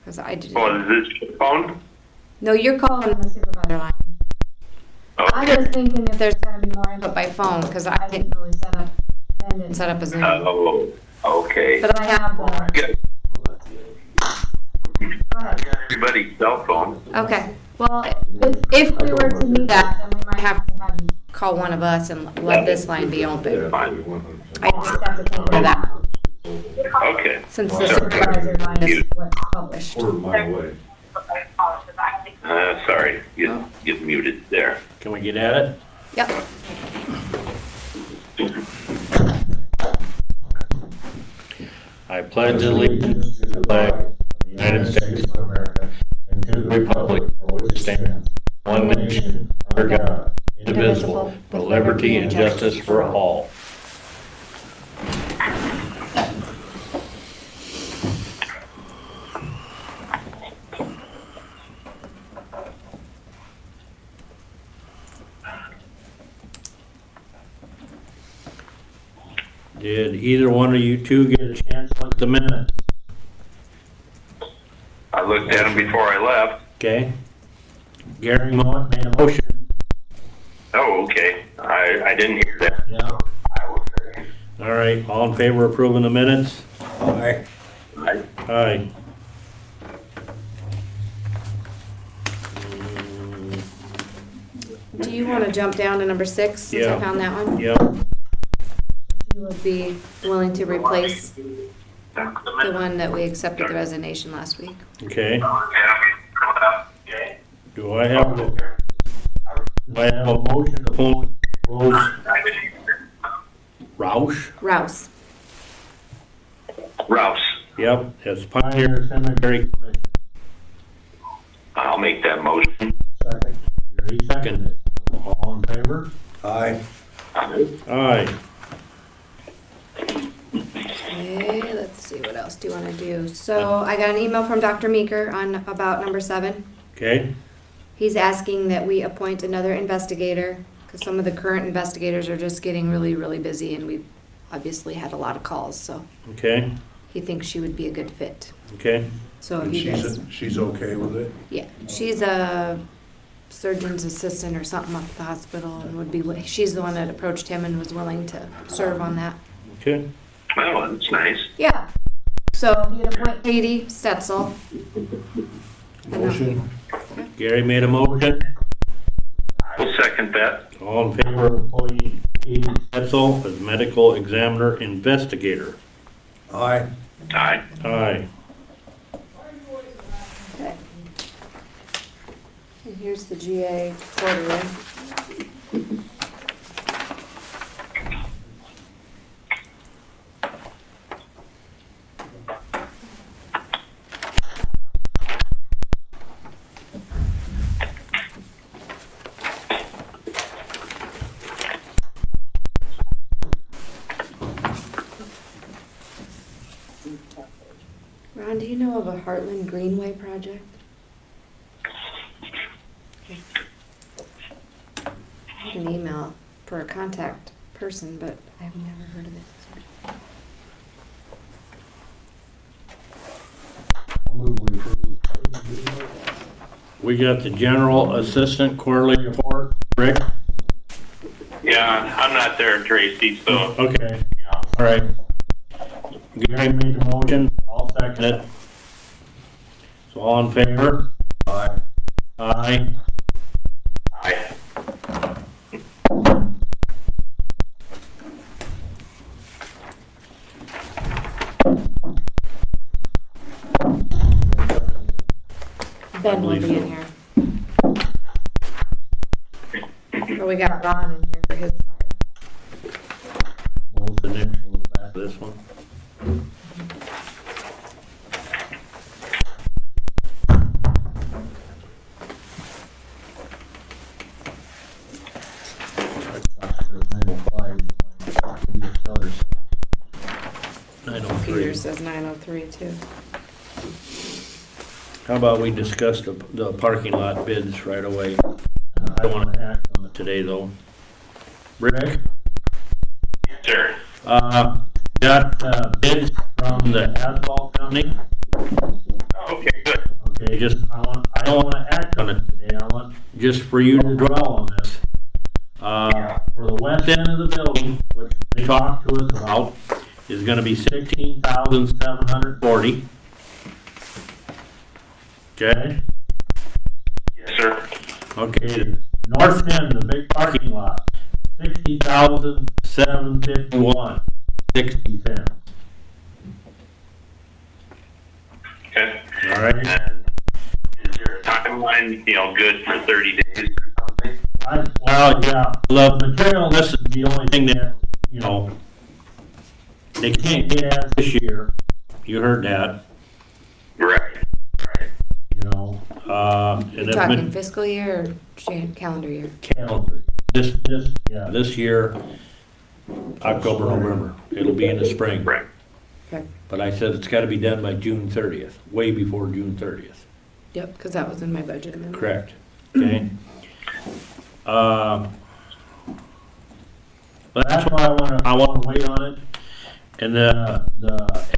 Because I didn't. Oh, is this your phone? No, you're calling the supervisor line. I was thinking if there's going to be more input by phone, because I didn't really set up a Zoom. Oh, okay. But I have the. Good. Go ahead. Everybody's cell phone. Okay. Well, if we were to need that, then we might have to have you call one of us and let this line be open. Fine. I just have to think of that. Okay. Since the supervisor line is what's published. Quarter mile away. Sorry, get muted there. Can we get at it? Yep. I pledge allegiance to the flag of the United States of America and to the republic for which it stands, one nation, under God, indivisible, with liberty and justice for all. Did either one of you two get a chance to look at the minutes? I looked at them before I left. Okay. Gary Mowat made a motion. Oh, okay. I didn't hear that. Yeah. All right, all in favor of approving the minutes? Aye. Aye. Do you want to jump down to number 6 since Yeah. I found that one? Yep. You would be willing to replace the one that we accepted the resignation last week. Okay. Do I have a motion to appoint Rose Roush? Rouse. Rouse, Yep, as Pioneer Cemetery Commission. I'll make that motion. Second. Gary seconded. All in favor? Aye. Aye. Okay, let's see, what else do you want to do? So I got an email from Dr. Meeker on about number 7. Okay, He's asking that we appoint another investigator because some of the current investigators are just getting really, really busy and we've obviously had a lot of calls, so okay, he thinks she would be a good fit. okay. So if And you guys, she's okay with it? yeah, she's a surgeon's assistant or something up at the hospital and would be, she's the one that approached him and was willing to serve on that. Okay, Well, that's nice. Yeah. So you'd appoint Katie Stetzel. motion. Gary made a motion. I'll second that. All in favor of appointing Katie Stetzel as medical examiner investigator? Aye. Aye. Aye. Okay. And here's the GA quarterly. Ron, do you know of a Heartland Greenway project? Okay. I had an email for a contact person, but I've never heard of it. We got the general assistant quarterly report. Rick? Yeah, I'm not there, Tracy, so. Okay, all right. Gary made the motion, I'll second it. So all in favor? Aye. Aye. Aye. Ben will be in here. But we got Ron in here for his fire. What's the next one, the back of this one? Peter says 903 too. How about we discuss the parking lot bids right away? I don't want to act on it today, though. Rick? Sir. Got bids from the asphalt company. Okay, good. Okay, I don't wanna act on it today, I want just for you to dwell on this. For the west end of the building, which they talked to us about, is gonna be 16,740. Okay? Yes, sir. Okay, the north end, the big parking lot, 60,751, 60 cents. Okay. All right? And is there a timeline, good for 30 days or something? Well, yeah, the material, this is the only thing that, they can't get at this year. You heard that, Right. and You're it's talking been fiscal year or calendar year? calendar. This year, October, November, it'll be in the spring. Right. Okay. But I said it's gotta be done by June 30th, way before June 30th. Yep, because that was in my budget amendment. Correct, okay? But that's why I wanna wait on it. And the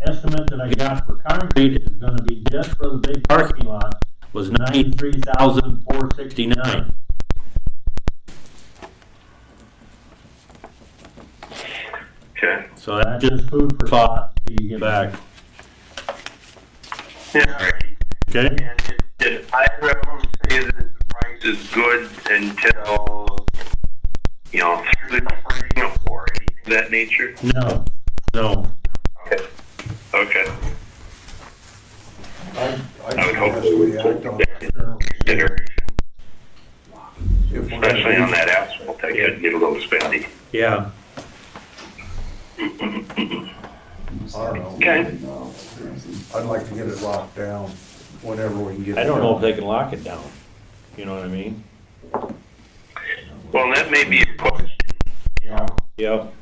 estimate that I got for concrete is gonna be just for the big parking lot was 93,469. Okay. So that's just food for thought till you get back, Yeah. Right. okay? And did either of them say that the price is good until, through the spring or anything of that nature? No. Okay. Okay. I I would hope suggest we act on it. Consideration, If we're especially on gonna that asphalt, I could get a little spendy. Yeah, I don't know. Okay. I'd like to get it locked down whenever we can get it. I don't know if done. they can lock it down, you know what I mean? Well, that may be a question. Yep,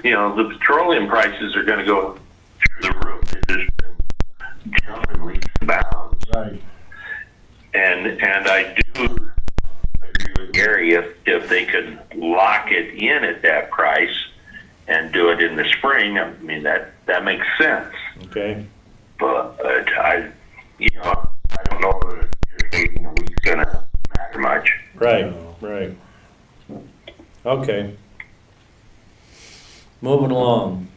The petroleum prices are going to go through the roof. They've just been jumping leaps and bounds. right, And I do agree with Gary, if they could lock it in at that price and do it in the spring, I mean, that makes sense. okay, But I don't know that just waiting a week's going to matter much. right. Okay. Moving along.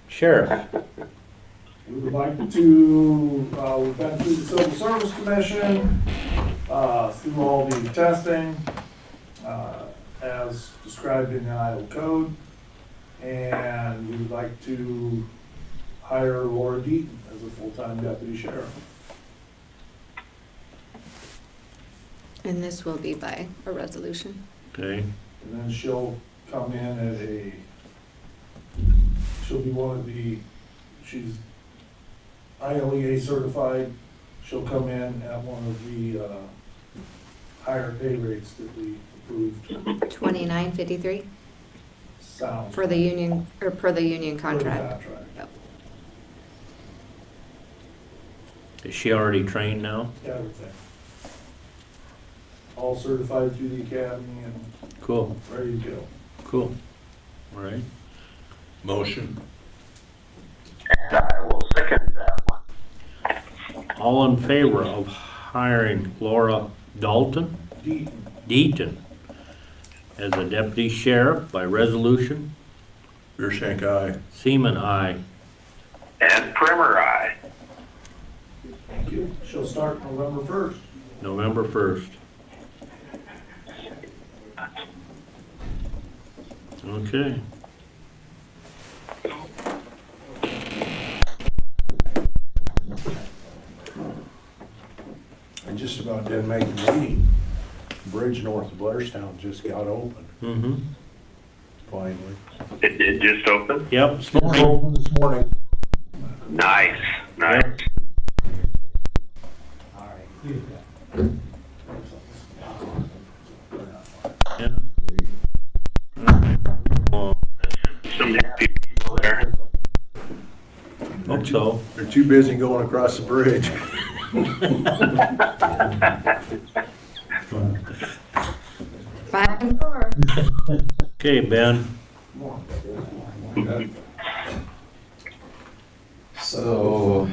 Sheriff, We would like to, we've been through the Civil Service Commission, through all the testing, as described in the Iowa Code. And we would like to hire Laura Deaton as a full-time deputy sheriff. And this will be by a resolution. okay, And then she'll come in at she'll be she's ILEA certified. She'll come in at one of the higher pay rates that we approved. $29.53 Sounds. for the union, or per the union for the contract. Yep. is she already trained now? Everything. All certified through the academy and Cool, ready to go. cool, all right. Motion. And I will second that one. All in favor of hiring Laura Deaton. Deaton as a deputy sheriff by resolution? Rear-Shank, aye. Seaman, aye. And Primer, aye. Thank you. She'll start November 1st. November 1st. Okay. I just about didn't make the meeting. Bridge north of Blairstown just got open, Mm-hmm. finally. It did just open? Yep, this morning. Open this morning. Nice. Nice. Yeah. Oh, Some happy people there. hope so. They're too busy going across the bridge. Back and forth. Okay, Ben. So,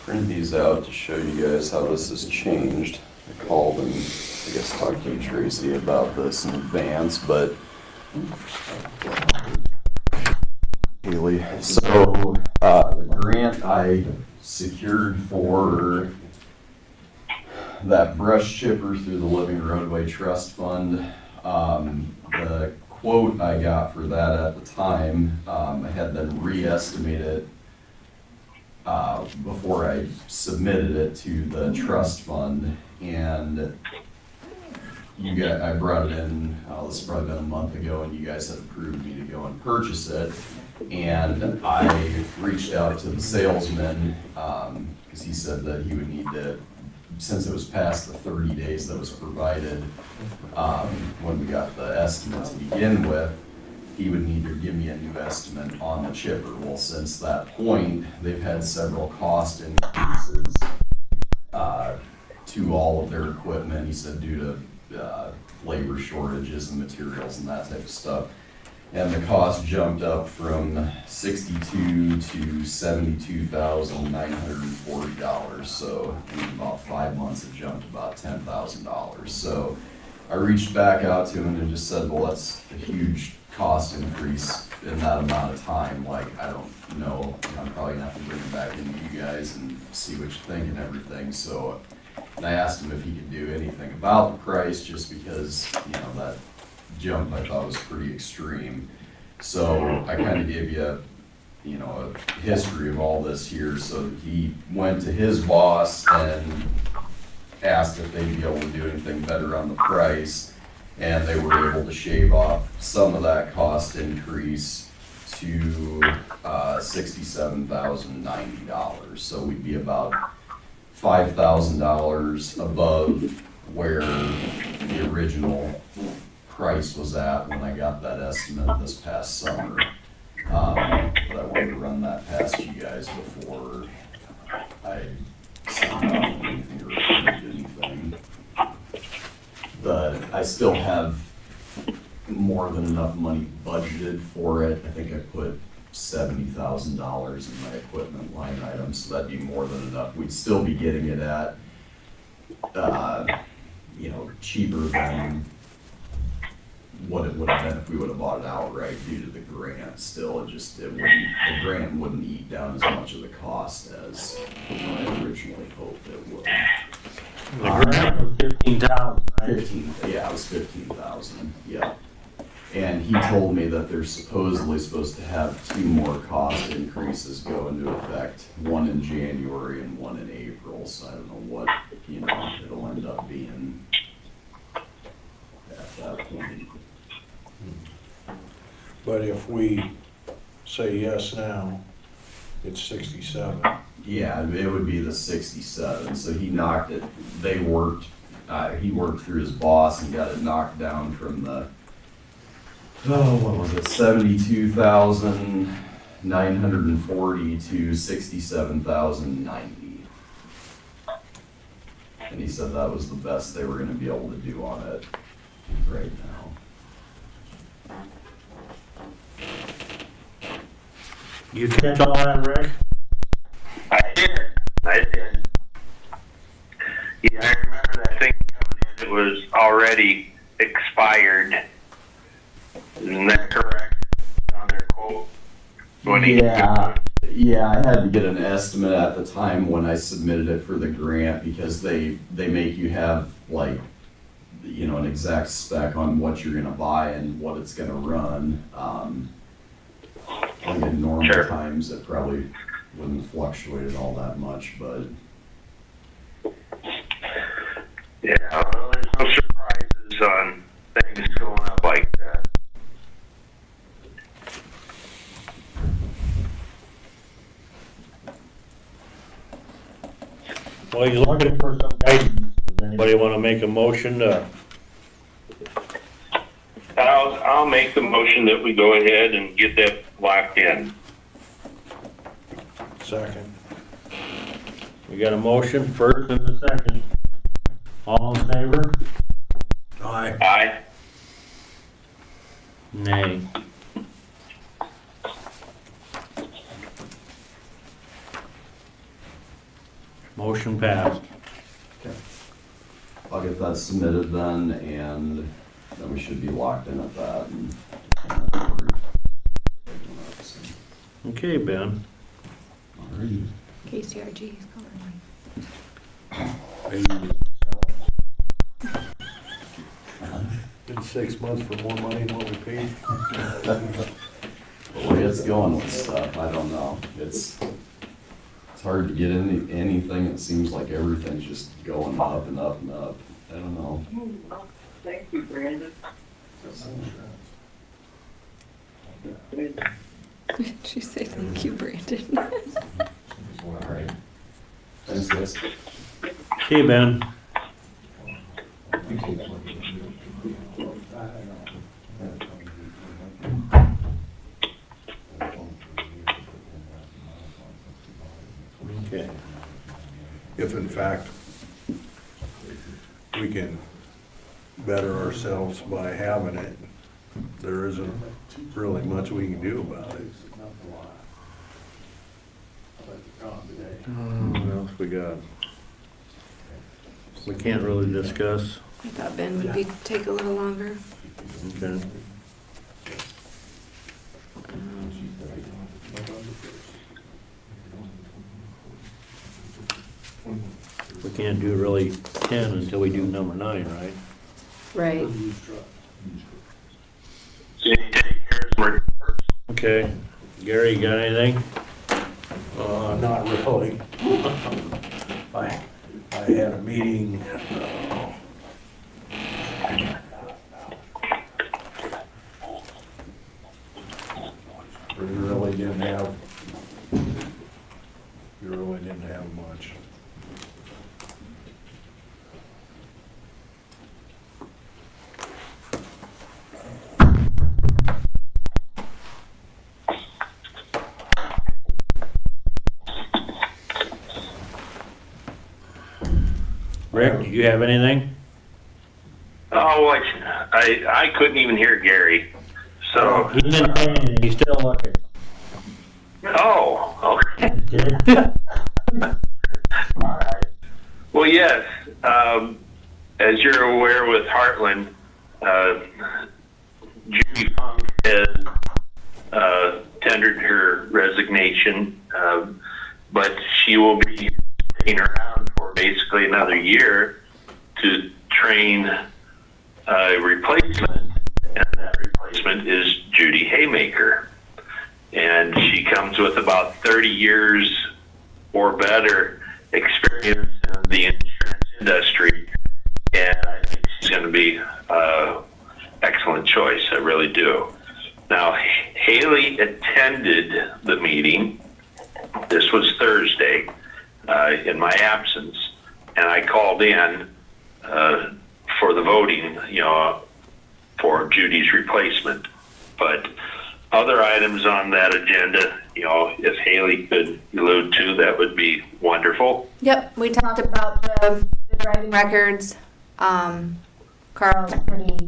print these out to show you guys how this has changed. I called and I guess talked to you, Tracy, about this in advance, but Haley, so the grant I secured for that brush chipper through the Living Roadway Trust Fund, the quote I got for that at the time, I had them re-estimate it before I submitted it to the trust fund, and I brought it in, this has probably been a month ago, and you guys had approved me to go and purchase it. And I reached out to the salesman, because he said that he would need to, since it was past the 30 days that was provided when we got the estimate to begin with, he would need to give me a new estimate on the chipper. Well, since that point, they've had several cost increases to all of their equipment. He said due to labor shortages and materials and that type of stuff. And the cost jumped up from $62,000 to $72,940. So in about 5 months, it jumped about $10,000. So I reached back out to him and just said, well, that's a huge cost increase in that amount of time. Like, I don't know, I'm probably gonna have to bring it back into you guys and see what you think and everything. So, and I asked him if he could do anything about the price, just because, you know, that jump I thought was pretty extreme. So I kind of gave you a history of all this here. So he went to his boss and asked if they'd be able to do anything better on the price, and they were able to shave off some of that cost increase to $67,090. So we'd be about $5,000 above where the original price was at when I got that estimate this past summer. But I wanted to run that past you guys before I signed off on anything or approved anything. But I still have more than enough money budgeted for it. I think I put $70,000 in my equipment line item, so that'd be more than enough. We'd still be getting it at, cheaper than what it would have been if we would have bought it outright due to the grant. Still, the grant wouldn't eat down as much of the cost as I originally hoped it would. The grant was 15,000, right? 15, yeah, it was 15,000, yeah. And he told me that they're supposedly supposed to have 2 more cost increases go into effect, one in January and one in April, so I don't know what, it'll end up being at that point. But if we say yes now, it's 67. Yeah, it would be the 67, so he knocked it, he worked through his boss and got it knocked down from the, what was it, 72,940 to 67,090. And he said that was the best they were gonna be able to do on it right now. You catch all that, Rick? I did. Yeah, I remember that thing coming in. It was already expired. Isn't that correct on their quote? Yeah, I had to get an estimate at the time when I submitted it for the grant, because they make you have an exact spec on what you're gonna buy and what it's gonna run. In normal times, it probably wouldn't fluctuate all that much, but Yeah, well, there's no surprises on things going up like that. Well, he's looking for some guidance. Does anybody want to make a motion to? I'll make the motion that we go ahead and get that locked in. Second. We got a motion, first and a second. All in favor? Aye. Aye. Nay. Motion passed. I'll get that submitted then, and then we should be locked in at that. Okay, Ben. Alrighty. KCRG is calling me. In 6 months for more money than what we paid. The way it's going with stuff, I don't know. It's hard to get anything. It seems like everything's just going up and up and up. I don't know. Thank you, Brandon. Did she say thank you, Brandon? Thanks, guys. Okay, Ben. Okay. If in fact we can better ourselves by having it, there isn't really much we can do about it. What else we got? We can't really discuss. I thought Ben would take a little longer. Okay. We can't do really 10 until we do number 9, right? Right. Okay. Gary, you got anything? Not really. I had a meeting, we really didn't have much. Rick, do you have anything? Oh, I couldn't even hear Gary. So, He didn't say anything, he's still looking. oh, okay. Well, yes, as you're aware with Heartland, Judy Funk has tendered her resignation, but she will be staying around for basically another year to train a replacement, and that replacement is Judy Haymaker. And she comes with about 30 years or better experience in the insurance industry, and I think she's going to be an excellent choice. I really do. Now, Haley attended the meeting. This was Thursday in my absence, and I called in for the voting, for Judy's replacement. But other items on that agenda, if Haley could allude to, that would be wonderful. Yep, we talked about the driving records. Carl's pretty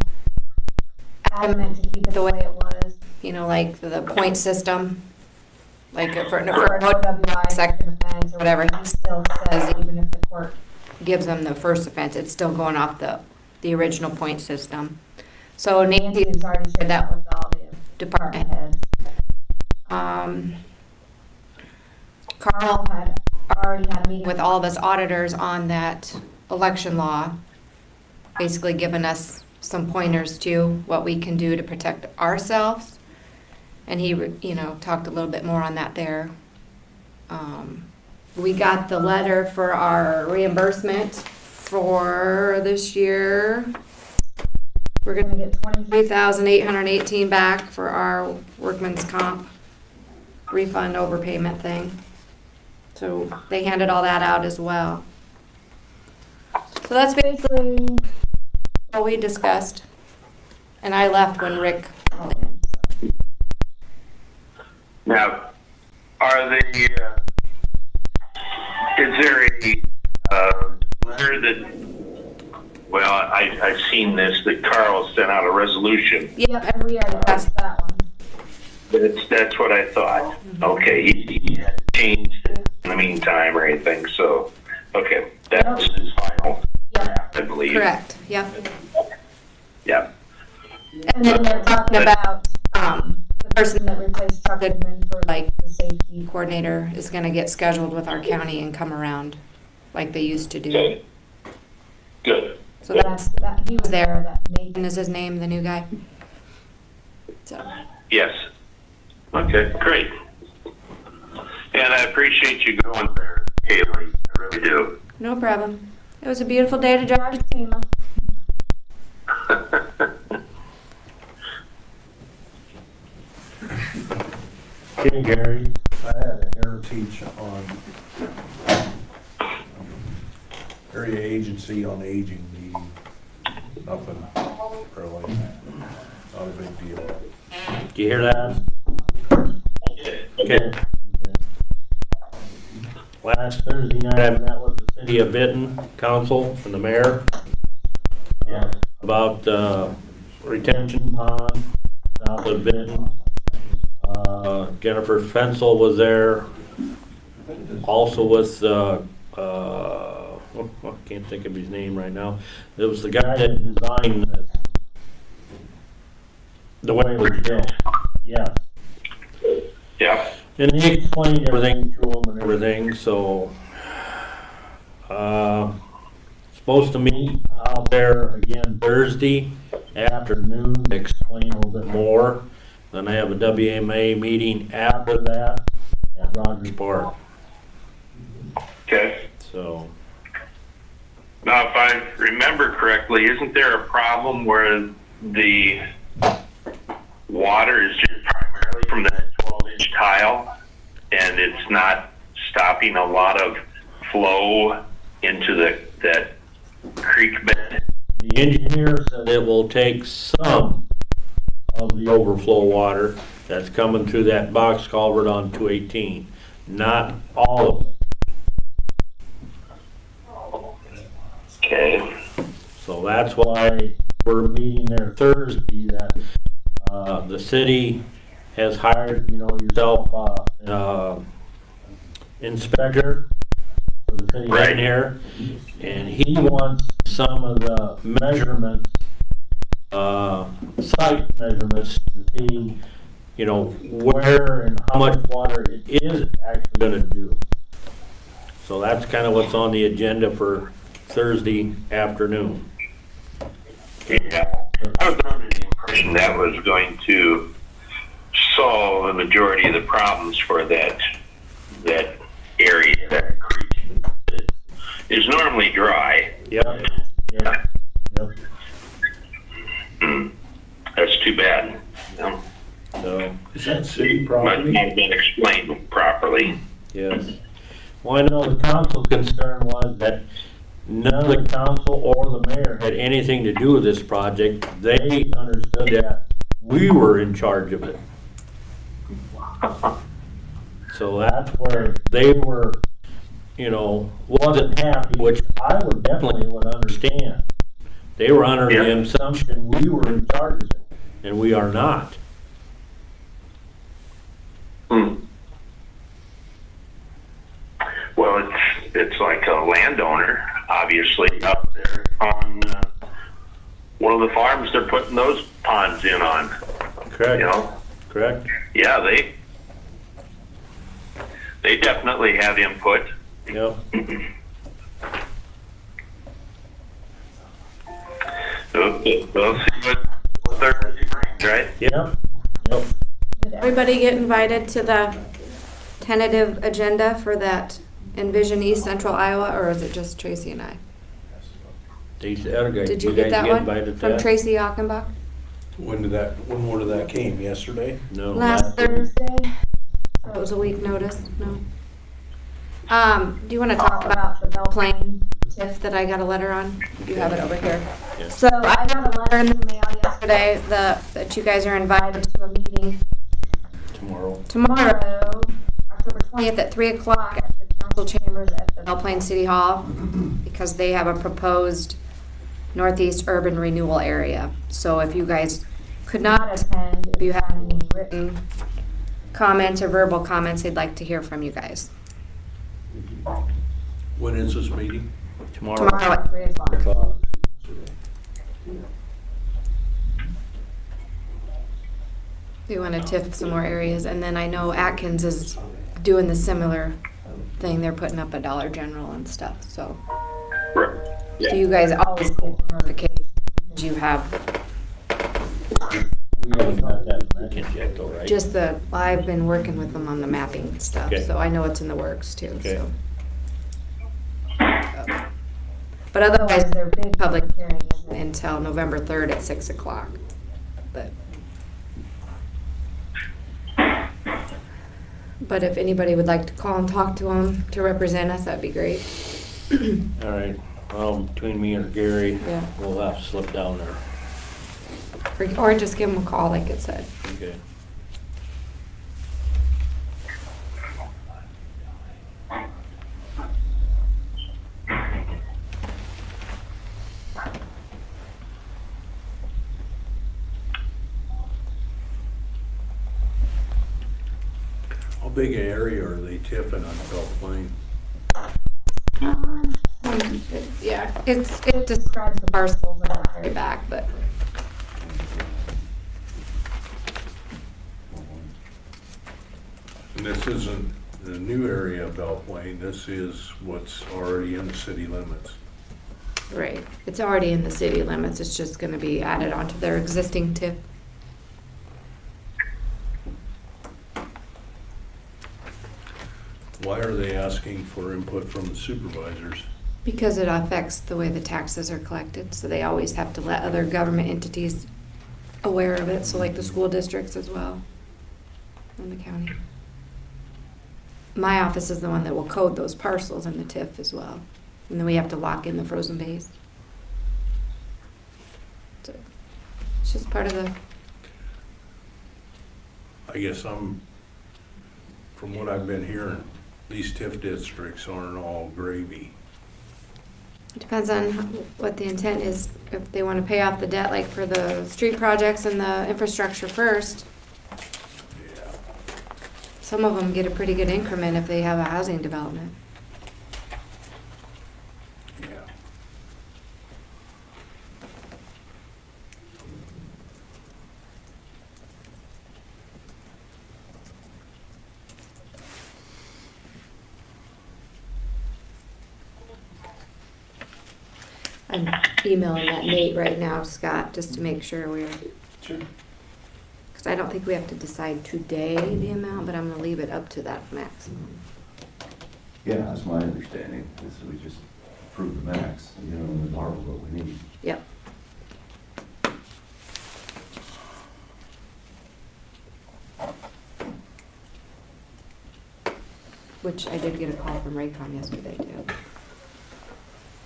adamant to keep it the way it was, like the point system, like for an OWI second offense or whatever. He still says even if the court gives them the first offense, it's still going off the original point system. So Nancy has already shared that with all the department heads. Carl had already had a meeting with all of us auditors on that election law, basically giving us some pointers to what we can do to protect ourselves. And he, talked a little bit more on that there. We got the letter for our reimbursement for this year. We're gonna get $23,818 back for our workman's comp refund overpayment thing. So they handed all that out as well. So that's basically what we discussed. And I left when Rick called in. Now, are they, is there a letter that, well, I've seen this, that Carl sent out a resolution. Yep, and we already passed that one. That's what I thought. Okay, he hadn't changed it in the meantime or anything, so That's his final Yep. draft, I believe. Correct, yep. Yep. And then they're talking about, the person that replaced Chuck Goodman for like the safety coordinator is gonna get scheduled with our county and come around like they used to do. Okay. Good. So that, he was there, that Nathan is his name, the new guy. So, Yes. Okay, great. And I appreciate you going there, Haley. I really do. no problem. It was a beautiful day to drive to SEMA. Okay, Gary. I had a heritage on area agency on aging meeting. Nothing really, not a big deal. Did you hear that? Okay. Last Thursday night, I met with the city of Benton council and the mayor. Yeah. About, retention pond south of Benton. Jennifer Fensel was there. Also with, I can't think of his name right now. It was the guy that designed this. The way it was built. Yeah. Yeah. And he explained everything to him and everything, so, supposed to meet out there again Thursday afternoon to explain a little bit more. Then I have a WMA meeting after that at Rogers Park, Okay. so. Now, if I remember correctly, isn't there a problem where the water is just primarily from that 12-inch tile and it's not stopping a lot of flow into that creek bed? The engineer said it will take some of the overflow water that's coming through that box culvert on 218, not all of it. Okay. So that's why we're meeting there Thursday, that, the city has hired, yourself, inspector for the city Right. engineer, and he wants some of the measurements, site measurements to see, where and how much water it is actually gonna do. So that's kind of what's on the agenda for Thursday afternoon. Yeah. I was under the impression that was going to solve the majority of the problems for that area, that creek that is normally dry. Yep. That's too bad. So, Is that city Might property? not have been explained properly. yes. Well, I know the council's concern was that none of the council or the mayor had anything to do with this project. They understood that we were in charge of it. So that's where they were, wasn't happy, which I would definitely understand. They were under the assumption we were in charge of it, and we are not. Well, it's like a landowner, obviously, up there on one of the farms they're putting those ponds in on. Correct. Correct. Yeah, they definitely have input. Yep. We'll see what Thursday brings, right? Yep. Did everybody get invited to the tentative agenda for that Envision East Central Iowa, or is it just Tracy and I? These other guys, Did you get that invited one to from that? Tracy Achenbach? When that came? Yesterday? No. Last Thursday? So it was a week notice, no? Do you wanna talk about the Belle Plaine TIF that I got a letter on? You have it over here. Yeah. So I got a letter in the mail yesterday, that you guys are invited to a meeting tomorrow, October 20th at 3 o'clock at the council chambers at the Belle Plaine City Hall, because they have a proposed Northeast Urban Renewal Area. So if you guys could not attend, if you have any written comments or verbal comments, they'd like to hear from you guys. When is this meeting? Tomorrow. Tomorrow at 3 o'clock. o'clock. We want to TIF some more areas, and then I know Atkins is doing the similar thing. They're putting up a Dollar General and stuff, so. So you guys always get notifications, because you have We haven't got that mentioned yet though, right? just I've been working with them on the mapping stuff, Okay. so I know it's in the works too, Okay. so. But otherwise, their big public hearing isn't until November 3rd at 6 o'clock, but. But if anybody would like to call and talk to them to represent us, that'd be great. All right, well, between me and Gary, Yeah. we'll have to slip down there. Or just give them a call, like it said. Okay. How big an area are they tipping on Belle Plaine? Yeah, it describes the parcels on the very back, but. And this isn't the new area of Belle Plaine, this is what's already in the city limits. Right, it's already in the city limits, it's just gonna be added onto their existing TIF. Why are they asking for input from the supervisors? Because it affects the way the taxes are collected, so they always have to let other government entities aware of it, so like the school districts as well, in the county. My office is the one that will code those parcels in the TIF as well, and then we have to lock in the frozen base. So, it's just part of the, I guess from what I've been hearing, these TIF districts aren't all gravy. it depends on what the intent is. If they want to pay off the debt, like for the street projects and the infrastructure first, Yeah. some of them get a pretty good increment if they have a housing development. Yeah. I'm emailing that Nate right now, Scott, just to make sure we're, Sure. because I don't think we have to decide today the amount, but I'm gonna leave it up to that maximum. Yeah, that's my understanding, is we just approve the max, you know, and borrow what we need. Yep. Which I did get a call from Raycom yesterday too.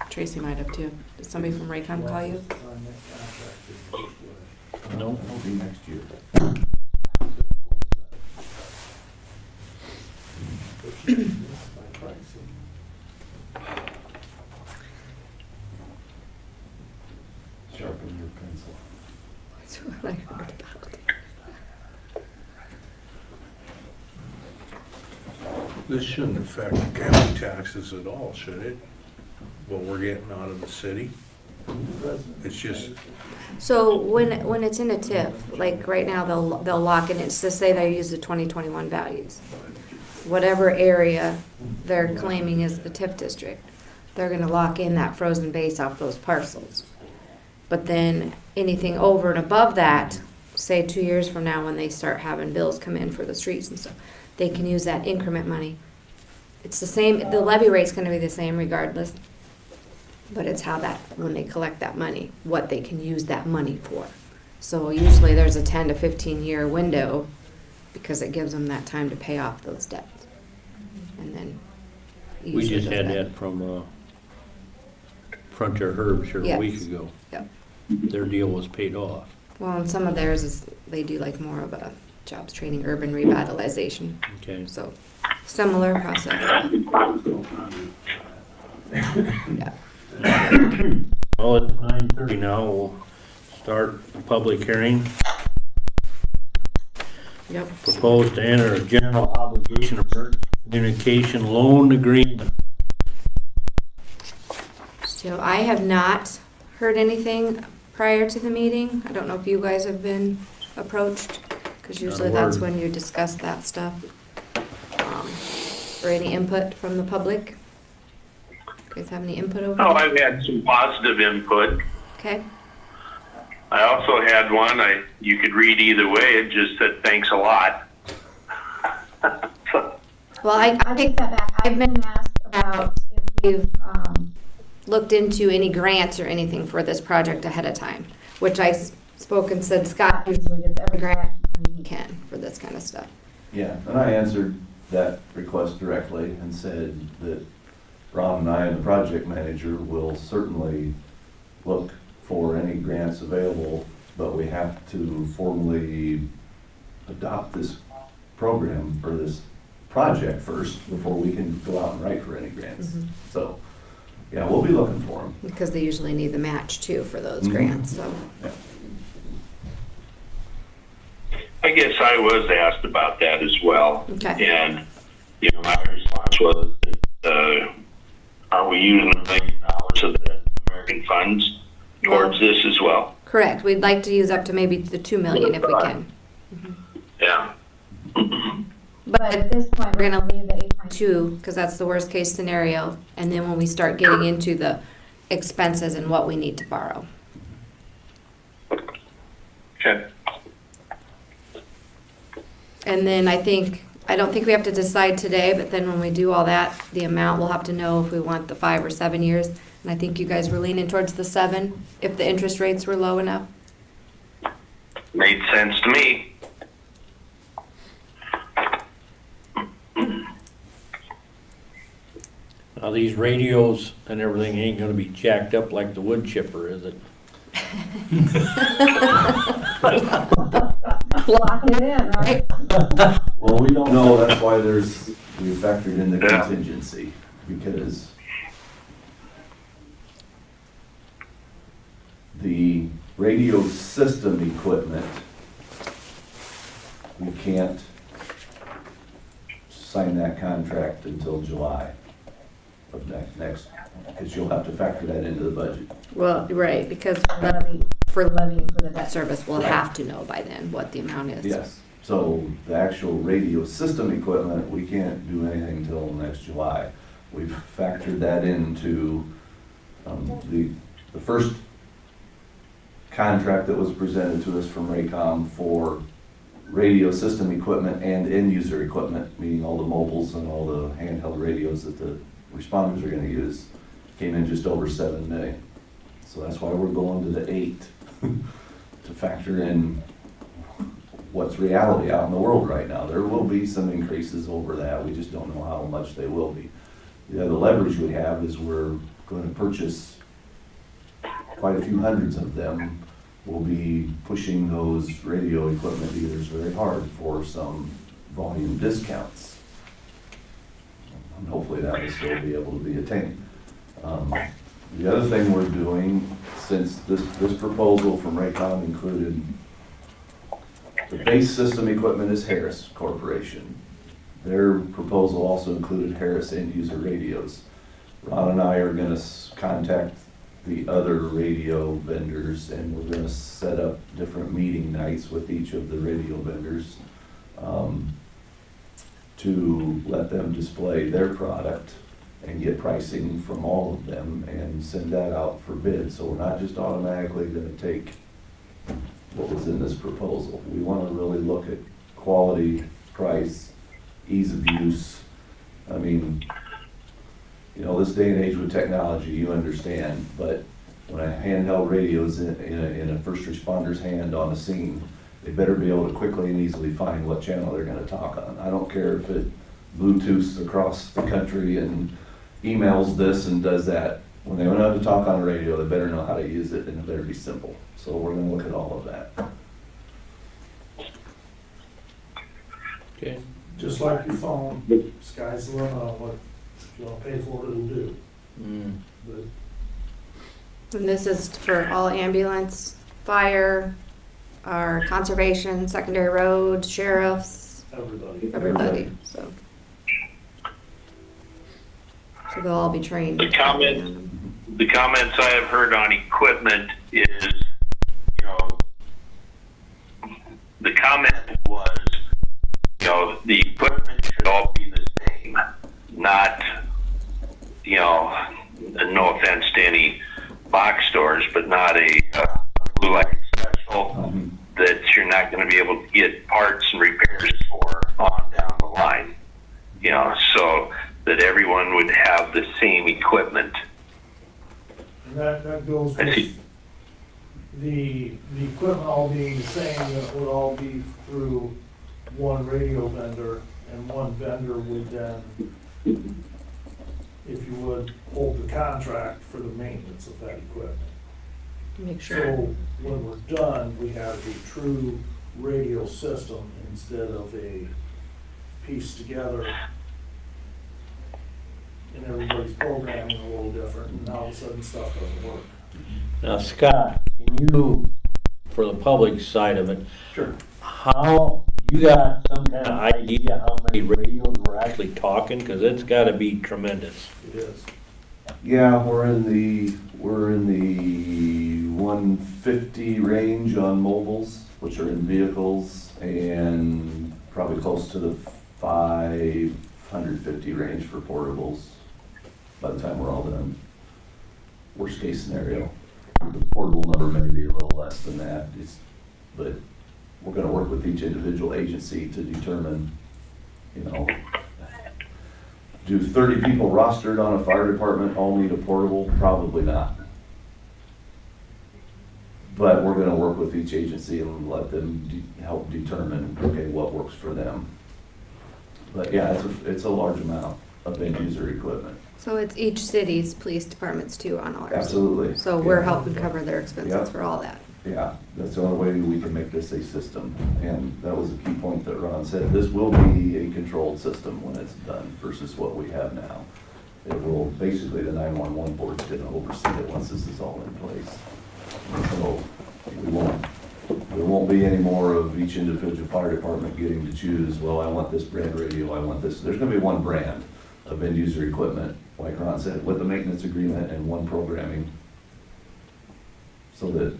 Tracy might have too. Did somebody from Raycom call you? No? It'll be next year. Sharpen your pencil. That's what I heard about. This shouldn't affect the county taxes at all, should it? What we're getting out of the city? It's just, So when it's in a TIF, like right now, they'll lock in, it's to say they use the 2021 values. Whatever area they're claiming is the TIF district, they're gonna lock in that frozen base off those parcels. But then anything over and above that, say 2 years from now when they start having bills come in for the streets and stuff, they can use that increment money. It's the same, the levy rate's gonna be the same regardless. But it's how that, when they collect that money, what they can use that money for. So usually there's a 10 to 15 year window because it gives them that time to pay off those debts. And then. We usually just goes had back. that from, Frontier Herbs here a Yes. week ago. Yep. Their deal was paid off. Well, and some of theirs is, they do like more of a jobs training, urban revitalization. Okay. So similar process. Yeah. Well, it's 9:30 now, we'll start the public hearing. Yep. Propose to enter a general obligation emergency communication loan agreement So I have not heard anything prior to the meeting. I don't know if you guys have been approached, because usually that's when you discuss that stuff. Or any input from the public? You guys have any input over Oh, there? I've had some positive input. Okay, I also had one, you could read either way, it just said, thanks a lot. well, I take that back. I've been asked about if we've looked into any grants or anything for this project ahead of time, which I spoke and said Scott usually gets every grant he can for this kind of stuff. Yeah, and I answered that request directly and said that Ron and I and the project manager will certainly look for any grants available, but we have to formally adopt this program for this project first before we can go out and write for any grants. Mhm. So, yeah, we'll be looking for them. Because they usually need the match too for those Mhm. grants, so. Yeah. I guess I was asked about that as well. Okay. And, my response was, are we using $1 million of the American funds towards this as well? Correct, we'd like to use up to maybe the 2 million if we can. Yeah. But at this point, we're gonna leave the 8.2, because that's the worst case scenario, and then when we start getting into the expenses and what we need to borrow. Okay. And then I don't think we have to decide today, but then when we do all that, the amount, we'll have to know if we want the 5 or 7 years. And I think you guys were leaning towards the 7, if the interest rates were low enough. Made sense to me. Now, these radios and everything ain't gonna be jacked up like the wood chipper, is it? Lock it in, right? Well, we don't know, that's why we factored in the Yeah. contingency, because the radio system equipment, we can't sign that contract until July of next, because you'll have to factor that into the budget. Well, right, because for levying for the debt service, we'll have to know by then what the amount is. Yes, so the actual radio system equipment, we can't do anything until next July. We've factored that into the first contract that was presented to us from Raycom for radio system equipment and end user equipment, meaning all the mobiles and all the handheld radios that the responders are gonna use, came in just over 7 million. So that's why we're going to the 8 to factor in what's reality out in the world right now. There will be some increases over that, we just don't know how much they will be. The other leverage we have is we're going to purchase quite a few hundreds of them. We'll be pushing those radio equipment dealers very hard for some volume discounts. And hopefully that will still be able to be attained. The other thing we're doing, since this proposal from Raycom included, the base system equipment is Harris Corporation. Their proposal also included Harris end user radios. Ron and I are gonna contact the other radio vendors, and we're gonna set up different meeting nights with each of the radio vendors to let them display their product and get pricing from all of them and send that out for bid. So we're not just automatically gonna take what was in this proposal. We wanna really look at quality, price, ease of use. I mean, this day and age with technology, you understand, but when a handheld radio is in a first responder's hand on a scene, they better be able to quickly and easily find what channel they're gonna talk on. I don't care if it Bluetooths across the country and emails this and does that. When they know how to talk on a radio, they better know how to use it, and it better be simple. So we're gonna look at all of that. Okay. Just like your phone, sky's the limit on what, if you wanna pay for it, it'll do. But And this is for all ambulance, fire, our conservation, secondary roads, sheriffs, everybody, so. So they'll all be trained. The comment the comments I have heard on equipment is, the comment was, the equipment should all be the same, not, no offense to any box stores, but not a blue light special that you're not going to be able to get parts and repairs for on down the line, so that everyone would have the same equipment. And that goes I see. with the equipment all being the same, it would all be through one radio vendor, and one vendor would then, if you would, hold the contract for the maintenance of that equipment. Make sure. So when we're done, we have a true radio system instead of a piece together, and everybody's programming a little different, and all of a sudden stuff doesn't work. Now, Scott, can you, for the public side of it, Sure. how, you got some kind of idea how many radios we're actually talking? Cause it's gotta be tremendous. It is. Yeah, we're in the 150 range on mobiles, which are in vehicles, and probably close to the 550 range for portables by the time we're all done. Worst case scenario. The portable number may be a little less than that, but we're gonna work with each individual agency to determine, do 30 people rostered on a fire department all need a portable? Probably not. But we're gonna work with each agency and let them help determine, okay, what works for them. But yeah, it's a large amount of end user equipment. So it's each city's police departments too on ours. Absolutely. So we're Yeah. helping cover their expenses Yeah. for all that. Yeah, that's the only way we can make this a system. And that was a key point that Ron said. This will be a controlled system when it's done versus what we have now. It will, basically, the 911 board's gonna oversee it once this is all in place. So there won't be any more of each individual fire department getting to choose, well, I want this brand radio, I want this. There's gonna be one brand of end user equipment, like Ron said, with the maintenance agreement and one programming. So that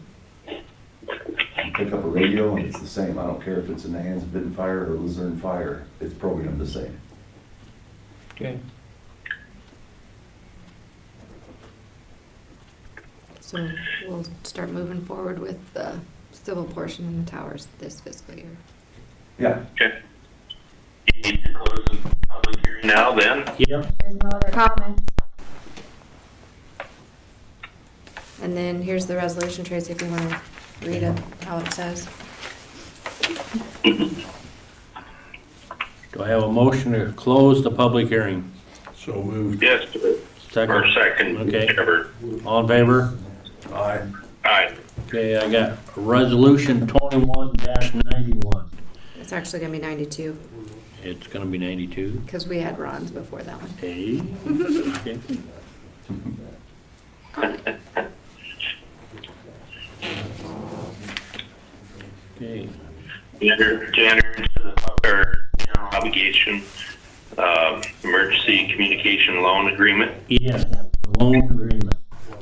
you pick up a radio and it's the same. I don't care if it's in the hands of Benton Fire or Luzerne Fire, it's programmed the same. Okay. So we'll start moving forward with the civil portion in the towers this fiscal year. Yeah, Okay. You need to close the public hearing now then? Yep. There's no other comments. And then here's the resolution, Tracy, if you want to read it, how it says. Do I have a motion to close the public hearing? So moved. Yes, Second. or second, Okay. whichever. All in favor? Aye. Aye. Okay, I got resolution 21-91. It's actually gonna be 92, It's gonna be 92. because we had Ron's before that one. Hey. Okay. Okay. To enter into the general obligation, emergency communication loan agreement. Yes, the loan agreement.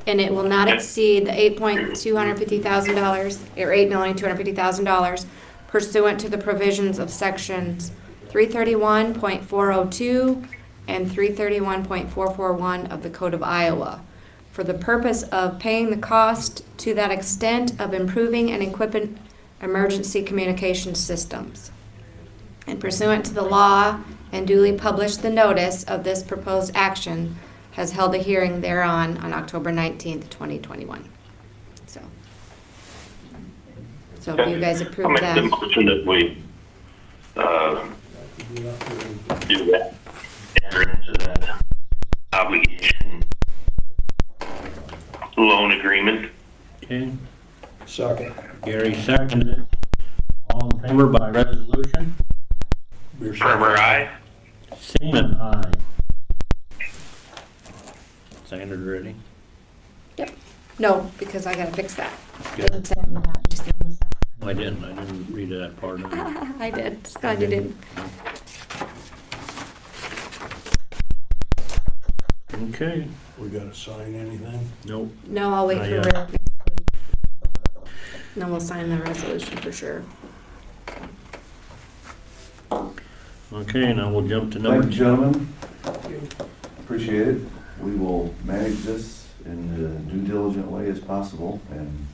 And it will not exceed the $8,250,000, or $8,250,000 pursuant to the provisions of sections 331.402 and 331.441 of the Code of Iowa, for the purpose of paying the cost to that extent of improving and equipping emergency communication systems. And pursuant to the law and duly published the notice of this proposed action, has held a hearing thereon on October 19th, 2021. So if you guys approve I'll make that. the motion that we, do that, enter into that obligation loan agreement. Okay, Second. Gary seconded. All in favor by resolution? Farmer, aye? Seaman, aye. Sanders ready? Yep. No, because I gotta fix that. Good. It said me that, just notice that. I didn't read that part of it. I did, just glad you didn't. Okay, We gotta sign anything? nope. No, I'll wait Not for yet. Rick next week. Then we'll sign the resolution for sure. Okay, now we'll jump to Thank number you, gentlemen. Appreciate it. We will manage this in the due diligent way as possible and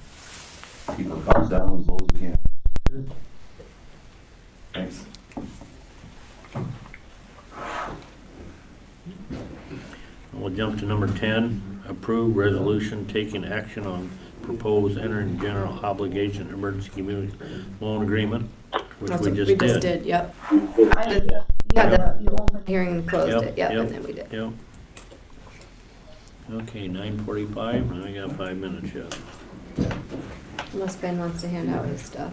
keep the costs down as low as we can. Thanks. We'll jump to number 10, approve resolution taking action on proposed entering general obligation emergency community loan agreement, which That's we what just we just did. did, yep. You opened the hearing and closed Yep, it, yep, yep. and then we did. Yep. Okay, 9:45, now I got 5 minutes yet. Unless Ben wants to hand out his stuff.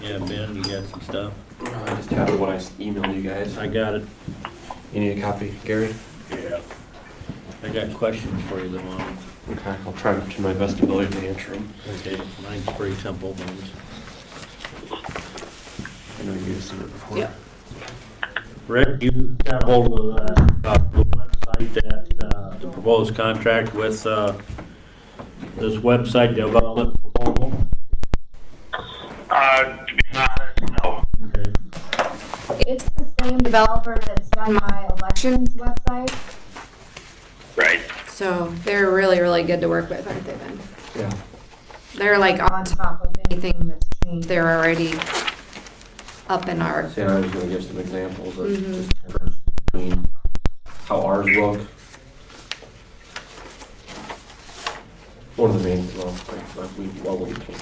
Yeah, Ben, you got some stuff? I just copied what I emailed you guys. I got it. You need a copy, Gary? Yeah. I got questions for you, though. Okay, I'll try to my best ability to answer them. Okay, mine's pretty simple ones. I know you guys seen it before. Yep. Rick, you Got hold of the website that, the proposed contract with, this website development proposal? To be honest, no. Okay. It's the same developer that's done my elections website, Right. so they're really, really good to work with, aren't they, Ben? Yeah. They're like on top of anything that's changed. They're already up in our, So I was gonna give some examples of Mhm. just difference between how ours look. One of the main, we can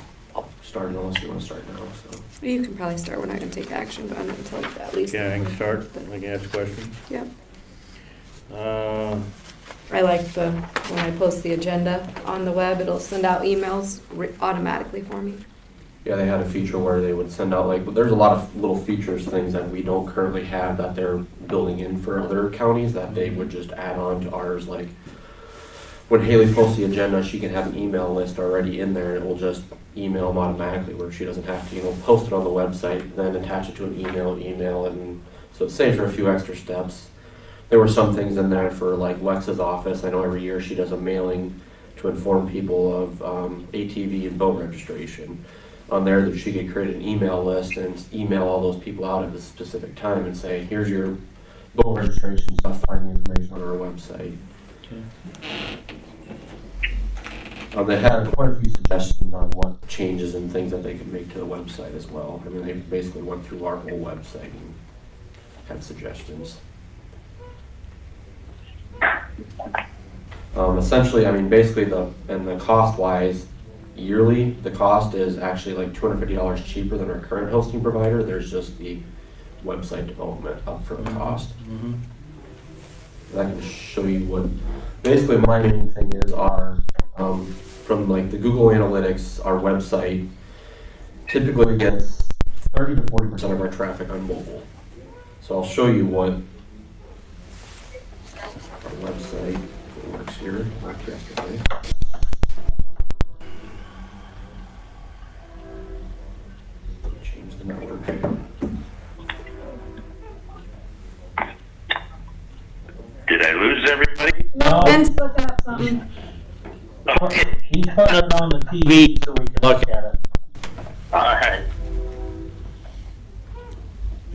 start unless you wanna start now, so. you can probably start, we're not gonna take action, but I'm gonna tell you at least. Yeah, I can start, I can ask questions. Yep. Uh, I like when I post the agenda on the web, it'll send out emails automatically for me. Yeah, they had a feature where they would send out there's a lot of little features, things that we don't currently have that they're building in for other counties that they would just add on to ours, like when Haley posts the agenda, she can have an email list already in there and it will just email them automatically where she doesn't have to, post it on the website, then attach it to an email, and so it saves her a few extra steps. There were some things in there for like Lex's office. I know every year she does a mailing to inform people of ATV and boat registration. On there that she could create an email list and email all those people out at a specific time and say, here's your boat registration stuff, find the information on our website. They had quite a few suggestions on what changes and things that they could make to the website as well. I mean, they basically went through our whole website and had suggestions. Essentially, I mean, basically the cost wise, yearly, the cost is actually like $250 cheaper than our current hosting provider. There's just the website development up for the cost. mhm. I can show you what, basically my main thing is from like the Google Analytics, our website typically gets 30 to 40% of our traffic on mobile. So I'll show you what our website, if it works here, it worked yesterday. Change the network. Did I lose everybody? No. Ben's looking up something. Okay. He's putting it on the TV so we can look at it. All right.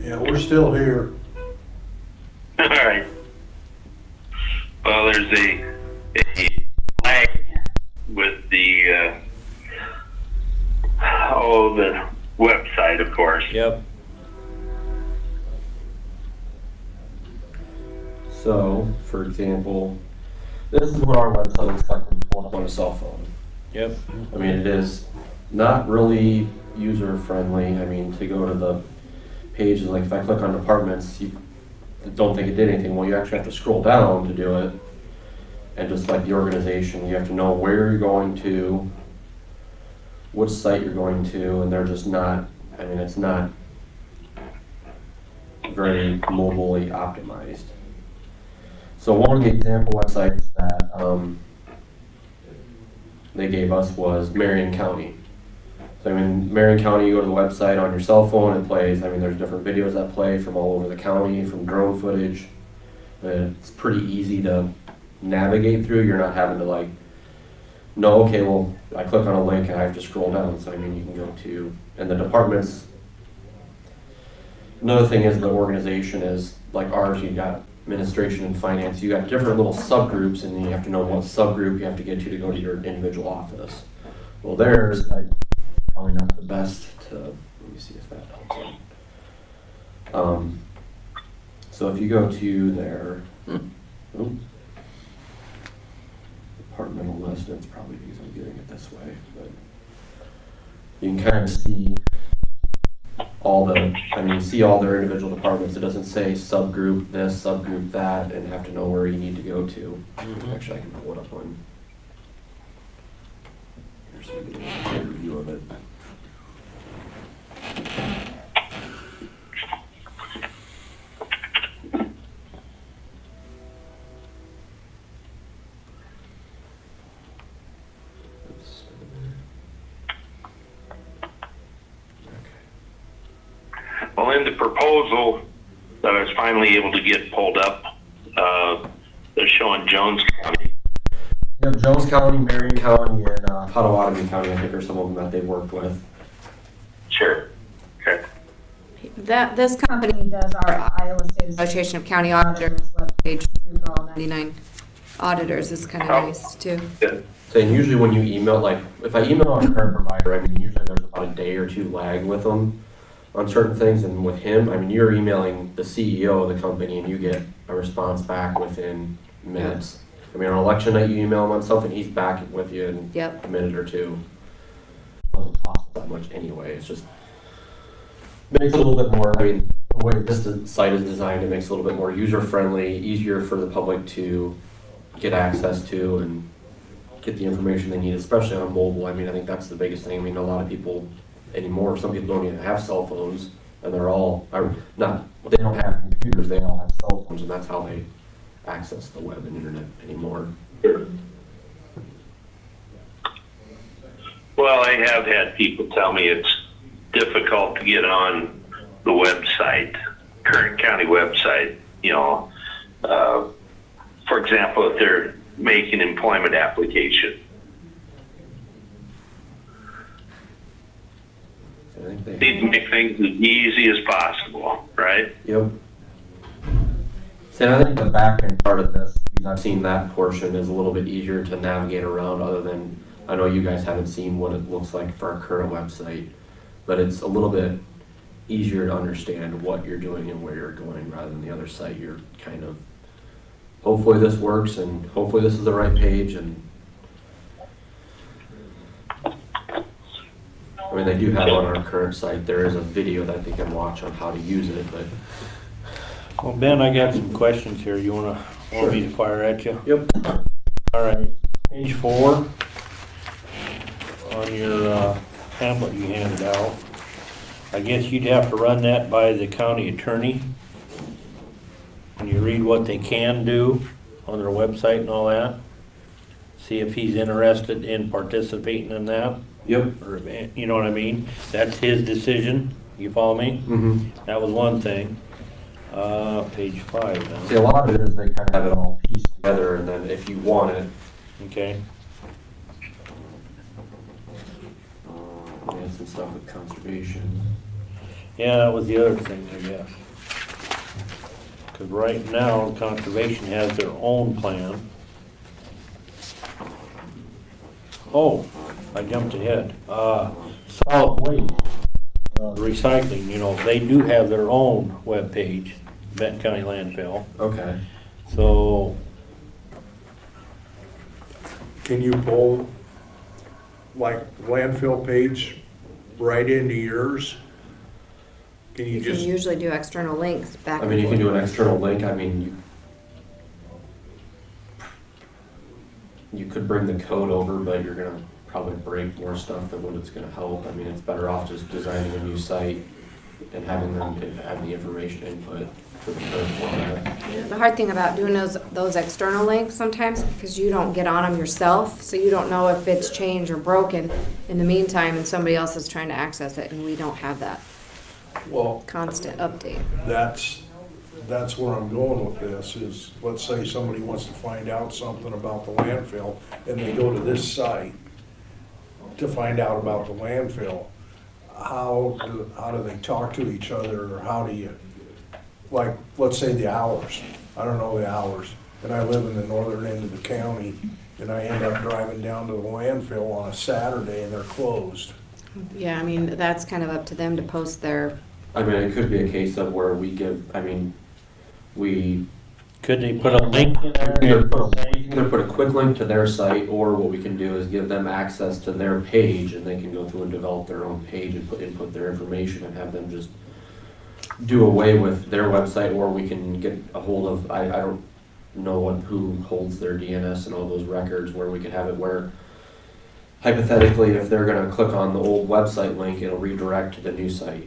Yeah, we're still here. All right. Well, there's a flag with the the website, of course. Yep. So, for example, this is what our website looks like when you pull it up on a cell phone. Yep. I mean, it is not really user friendly. I mean, to go to the pages, like if I click on departments, you don't think it did anything. Well, you actually have to scroll down to do it. And just like the organization, you have to know where you're going to, which site you're going to, and they're just not, I mean, it's not very mobilely optimized. So one of the example websites that they gave us was Marion County. So I mean, Marion County, you go to the website on your cell phone, it plays. I mean, there's different videos that play from all over the county, from drone footage. It's pretty easy to navigate through. You're not having to like, no, okay, well, I click on a link and I have to scroll down. So I mean, you can go to, and the departments. Another thing is the organization is like ours. You got administration and finance. You got different little subgroups, and you have to know what subgroup you have to get to go to your individual office. Well, theirs like probably not the best to. Let me see if that helps. So if you go to their departmental list, it's probably because I'm getting it this way, but you can kind of see all see all their individual departments. It doesn't say subgroup this, subgroup that, and have to know where you need to go to. Actually, I can pull it up on. Here's so we get a review of it. Well, in the proposal that I was finally able to get pulled up, they're showing Jones County. Yep, Jones County, Marion County, and Potawatomi County, I think, are some of them that they've worked with. Sure. Okay. This company does our Iowa State Association of County Auditors webpage too, for all 99 auditors. Is kind of nice too. Good. And usually when you email, like, if I email on a current provider, I mean, usually there's about a day or two lag with them on certain things, and with him, I mean, you're emailing the CEO of the company and you get a response back within minutes. I mean, on election night, you email him on something, he's back with you in a minute or two. It doesn't cost that much anyway, it's just makes it a little bit more, I mean, the way this site is designed, it makes it a little bit more user-friendly, easier for the public to get access to and get the information they need, especially on mobile. I mean, I think that's the biggest thing. I mean, a lot of people anymore, some people don't even have cell phones, and they're all, they don't have computers, they all have cell phones, and that's how they access the web and internet anymore. Well, I have had people tell me it's difficult to get on the website, Kern County website, for example, if they're making employment application. They need to make things as easy as possible, right? Yep. So I think the back end part of this, because I've seen that portion, is a little bit easier to navigate around, other than, I know you guys haven't seen what it looks like for our current website, but it's a little bit easier to understand what you're doing and where you're going, rather than the other site. You're kind of, hopefully this works, and hopefully this is the right page, and I mean, they do have on our current site, there is a video that they can watch on how to use it, but. Well, Ben, I got some questions here. You want me to fire at you? Yep. All right. Page 4 on your pamphlet you handed out. I guess you'd have to run that by the county attorney. And you read what they can do on their website and all that. See if he's interested in participating in that. Yep. Or, you know what I mean? That's his decision. You follow me? Mm-hmm. That was one thing. Page 5 now. See, a lot of it is they kind of have it all pieced together, and then if you want it, Okay. and some stuff with conservation. Yeah, that was the other thing, I guess. Because right now, conservation has their own plan. Oh, I jumped ahead. Solid waste, recycling, they do have their own webpage, Benton County Landfill. Okay. So, Can you pull, like, landfill page right into yours? Can you You can just, usually do external links back I and mean, you can forth. do an external link. I mean, you could bring the code over, but you're gonna probably break more stuff than what it's gonna help. I mean, it's better off just designing a new site and having them have the information input for the current format. Yeah, the hard thing about doing those external links sometimes, because you don't get on them yourself, so you don't know if it's changed or broken in the meantime, and somebody else is trying to access it, and we don't have that well, constant update. that's that's where I'm going with this, is, let's say somebody wants to find out something about the landfill, and they go to this site to find out about the landfill. How do they talk to each other, or how do you, like, let's say the hours, I don't know the hours, and I live in the northern end of the county, and I end up driving down to the landfill on a Saturday and they're closed. Yeah, I mean, that's kind of up to them to post their, I mean, it could be a case of where we give, I mean, we Could they put a link in there? either put a quick link to their site, or what we can do is give them access to their page, and they can go through and develop their own page and input their information, and have them just do away with their website, or we can get a hold of, I don't know who holds their DNS and all those records, where we could have it where hypothetically, if they're gonna click on the old website link, it'll redirect to the new site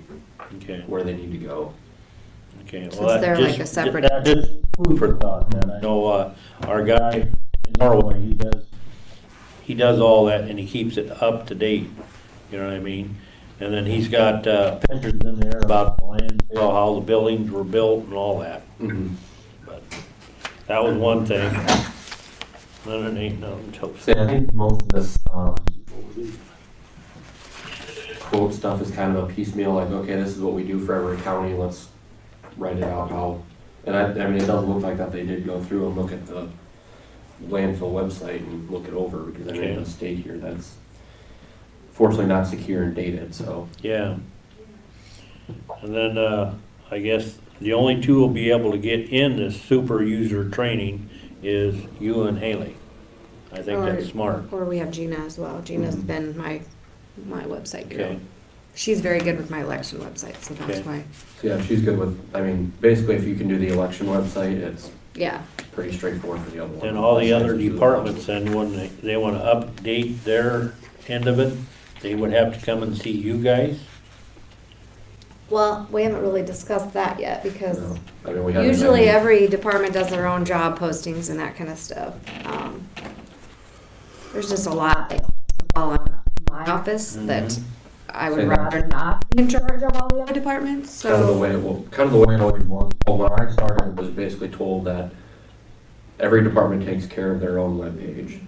Okay, where they need to go. okay. Since Well, that they're like just- a separate- that just food for thought, then. I know, our guy in Norway, he does all that and he keeps it up to date, you know what I mean? And then he's got, pictures in there about the landfill, how the buildings were built and all that. But that was one thing. Then it ain't nothing to See, I think most of this, quote stuff is kind of a piecemeal, like, okay, this is what we do for every county, let's write it out how. And I mean, it doesn't look like that they did go through and look at the landfill website and look it over, because I mean, it does state here that's fortunately not secure and dated, so. Yeah. And then, I guess the only two will be able to get in this super user training is you and Haley. I think that's smart. or we have Gina as well. Gina's been my website girl. Okay. She's very good with my election website, so that's Okay. why, So yeah, she's good with, I mean, basically if you can do the election website, it's yeah. pretty straightforward for the other one. And all the other departments, then when they wanna update their end of it, they would have to come and see you guys? Well, we haven't really discussed that yet, because No. I mean, we haven't- usually every department does their own job postings and that kind of stuff. There's just a lot that fall on my office that I would Same. rather not be in charge of all the other departments, Kind of the so. way, kind of the way it always was. Well, when I started, it was basically told that every department takes care of their own webpage.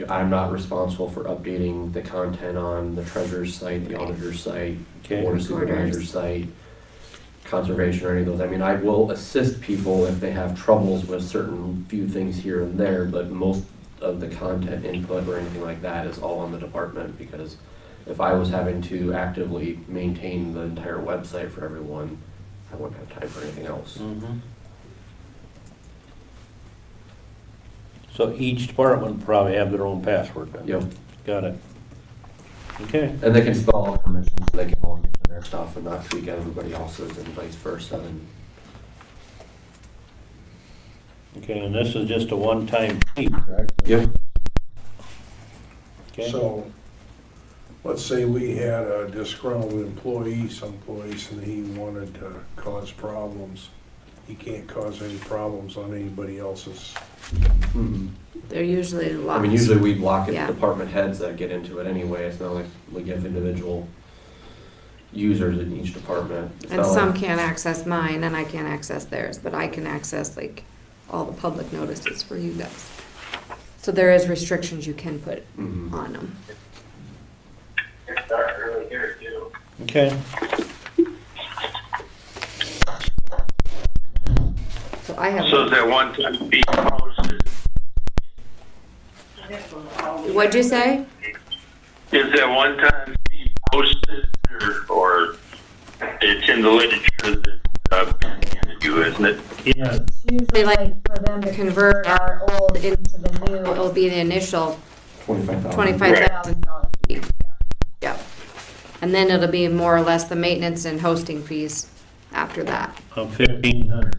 I'm not responsible for updating the content on the treasurer's site, the auditor's site, Okay. board of supervisor's site, conservation or any of those. I mean, I will assist people if they have troubles with certain few things here and there, but most of the content input or anything like that is all on the department, because if I was having to actively maintain the entire website for everyone, I wouldn't have time for anything else. So each department would probably have their own password then? Yep. Got it. Okay. And they can spell out permissions, so they can only get to their stuff and not tweak everybody else's and vice versa. And Okay, and this is just a one-time fee, correct? yep. Okay. So, let's say we had a disgruntled employee someplace and he wanted to cause problems. He can't cause any problems on anybody else's. They're usually I locked. mean, usually we block it Yeah. department heads that get into it anyway. It's not like we give individual users in each department. It's And not some like- can't access mine, and I can't access theirs, but I can access like all the public notices for you guys. So there is restrictions you can put Mhm. on them. Okay. So I have. So is that one-time fee posted? What'd you say? Is that one-time fee posted, or it's in the literature that Ben handed you, isn't it? Yeah, Usually like for them to convert our old into the new, it'll be the initial $25,000. $25,000 fee. Yep. And then it'll be more or less the maintenance and hosting fees after that. of 1,500.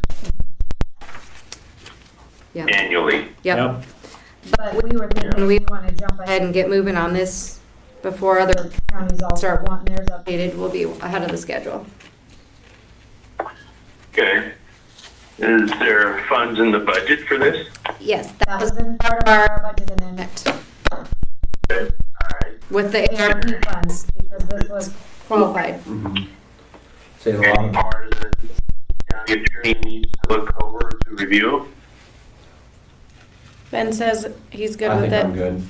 Yep. Annually. Yep. But we were thinking we want to jump ahead and get moving on this before other counties all start wanting theirs updated. We'll be ahead of the schedule. Okay. Is there funds in the budget for this? Yes, that was in part of our budget amendment Okay. All right. with the ARP funds, because this was qualified. Say a lot Any of part of the county attorney needs to look over to review? Ben says he's good I with think I'm it. good.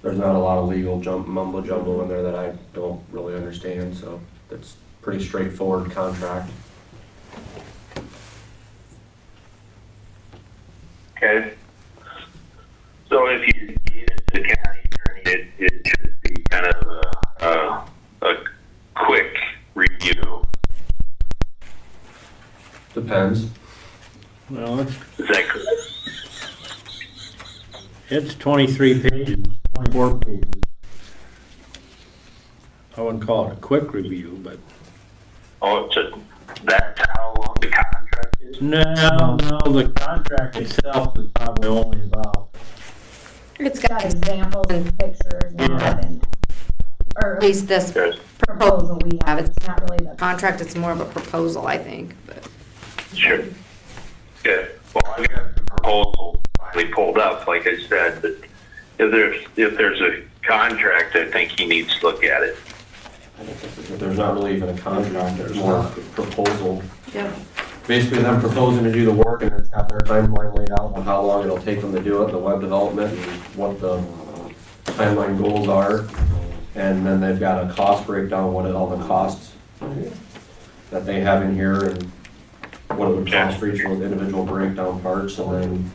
There's not a lot of legal mumbo jumbo in there that I don't really understand, so it's pretty straightforward contract. Okay. So if you gave it to the county attorney, it should be kind of a quick review. Depends. Well, Is that correct? it's 23 pages, 24 pages. I wouldn't call it a quick review, but. Oh, that's how long the contract is? No, the contract itself is probably only about, It's got examples and pictures and, or at least this Good. proposal we have. It's not really the contract, it's more of a proposal, I think, but. Sure. Good. Well, I got the proposal finally pulled up, like I said, but if there's a contract, I think he needs to look at it. There's not really even a contract, there's more a proposal. Yep. Basically, them proposing to do the work, and it's got their timeline laid out on how long it'll take them to do it, the web development, and what the timeline goals are. And then they've got a cost breakdown, what all the costs that they have in here, and what it would cost for each of those individual breakdown parts, and then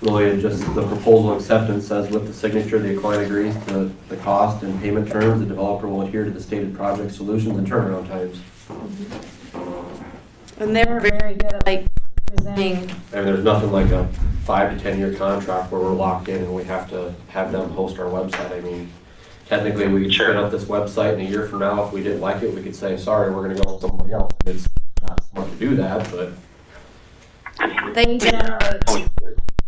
really it just, the proposal acceptance says with the signature, the client agrees to the cost and payment terms, the developer will adhere to the stated project solutions and turnaround times. And they're very good at like presenting. And there's nothing like a 5 to 10 year contract where we're locked in and we have to have them host our website. I mean, technically we could spin up this website in a year from now. If we didn't like it, we could say, sorry, we're gonna go with somebody else. It's not smart to do that, but. They generate,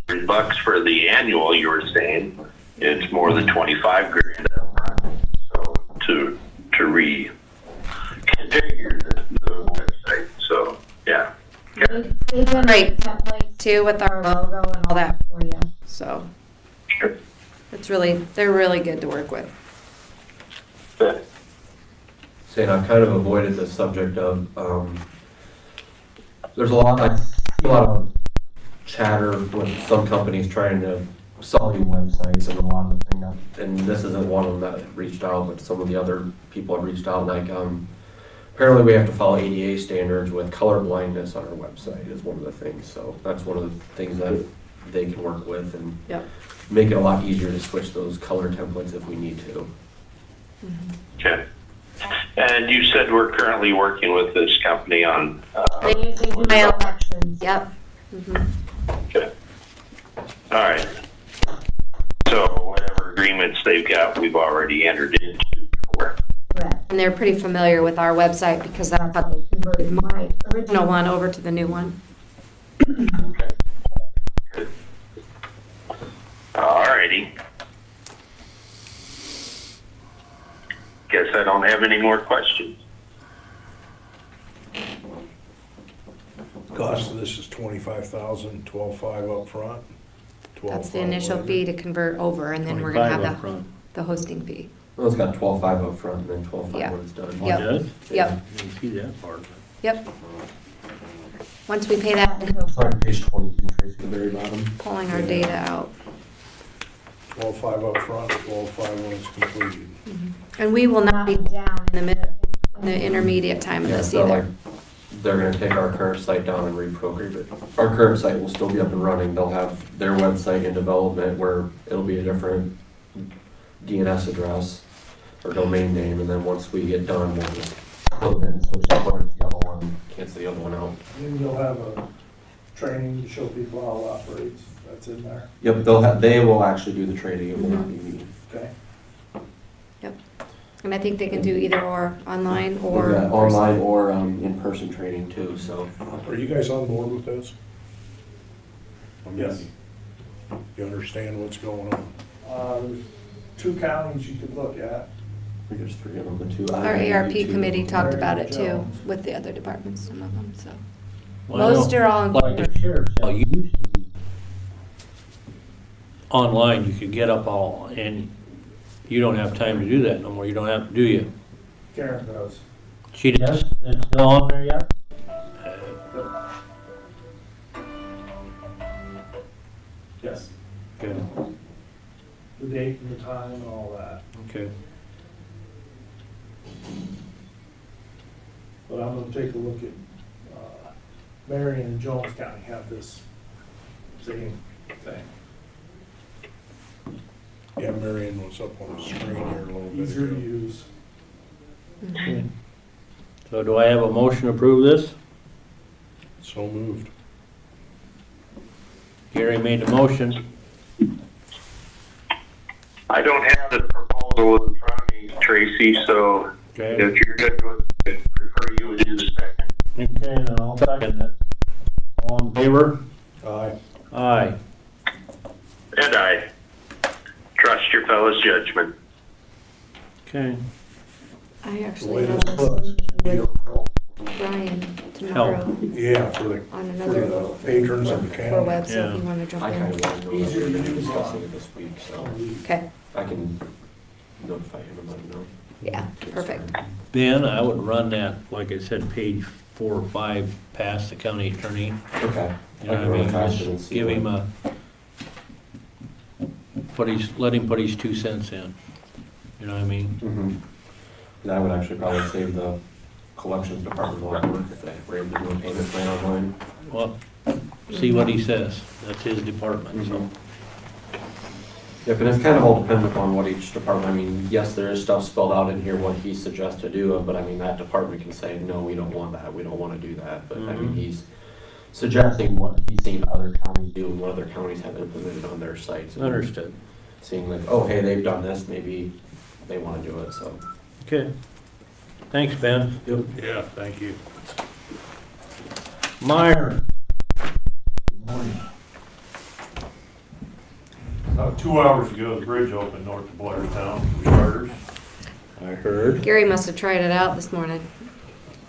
$3 for the annual, you were saying, it's more than 25 grand up front. So to reconfigure the website, so, yeah. they generate templates too with our logo and all that for you, so. Sure. They're really good to work with. But, Saying I've kind of avoided the subject of, there's a lot of chatter with some companies trying to sell you websites and a lot of the thing that, and this isn't one of them that reached out, but some of the other people have reached out, like, apparently we have to follow ADA standards with color blindness on our website is one of the things, so that's one of the things that they can work with and Yep. make it a lot easier to switch those color templates if we need to. okay. And you said we're currently working with this company on, They do my elections, yep. Mhm. okay. All right. So whatever agreements they've got, we've already entered into before. Correct. And they're pretty familiar with our website because that's how they converted my original one over to the new one. Okay. Good. All righty. Guess I don't have any more questions. Cost of this is 25,000, 12,500 up front. That's the 12,500 initial later. fee to convert over, and then we're 25 gonna up have front. the hosting fee. Well, it's got 12.5 up front and then 12.5 Yeah. when it's done. Yep. Oh, it does? Yep. Didn't see that part. Yep. Once we pay that, It's on page 22, Tracy, the very bottom. pulling our data out. 12,500 up front, 12,500 when it's completed. And we will not be down in the intermediate time of Yeah, this so like, either. they're gonna take our current site down and reprogram it. Our current site will still be up and running. They'll have their website in development where it'll be a different DNS address or domain name, and then once we get done, we'll just close it and switch that one to the other one, cancel the other one out. Then you'll have a training to show people how it operates, that's in there, Yep, they will actually do the training. It will not be me. okay? And I think they can do either or, online or. Yeah, online or in-person training too, so. Are you guys on board with this? I mean, Yes. You understand what's going on? There's 2 counties you could look at. I think there's 3 of them, the 2. Our ARP committee talked about it too, Jones. with the other departments, some of them, so. Well, I know, Most are all in like favor. the sheriff's cell, you used to be online, you could get up all, and you don't have time to do that no more, you don't have, do you? Karen does. She does, it's still on there yet? Yes, Good, the date and the time and all that. okay. But I'm gonna take a look at, Marion and Jones County have this same thing. Yeah, Marion was up on the screen here a little bit Easier to ago. use. Okay. So do I have a motion to approve this? So moved. Gary made the motion. I don't have the proposal in front of me, Tracy, so Okay. if you're good with it, prefer you would do the second. Okay, then I'll second it. All in favor? Aye. Aye. And I trust your fellow's judgment. Okay. I The actually way have this this looks, with Brian tomorrow yeah, for the on another the patrons of the for county. web, so if you wanna jump I kind in. of want to know that Easier we're to going to be use discussing on. it this week, so Okay, I can notify him and let him know. yeah, perfect. Ben, I would run that, like I said, page 4 or 5 past the county attorney. Okay. You know what I mean? Just give him a, let him put his 2 cents in. You know what I mean? Mm-hmm. That would actually probably save the collections department a lot of work if they were able to do a payment plan online. Well, see what he says. That's his department, so. Yep, and it's kind of all dependent upon what each department, I mean, yes, there is stuff spelled out in here what he suggests to do, but I mean, that department can say, no, we don't want that, we don't want to do that, but I mean, Mhm. he's suggesting what he's seen other counties do and what other counties have implemented on their sites. and Understood. Seeing like, oh, hey, they've done this, maybe they want to do it, so. Okay. Thanks, Ben. Yeah, thank you. Meyer. About 2 hours ago, the bridge opened north of Blairstown for starters. I heard. Gary must have tried it out this morning.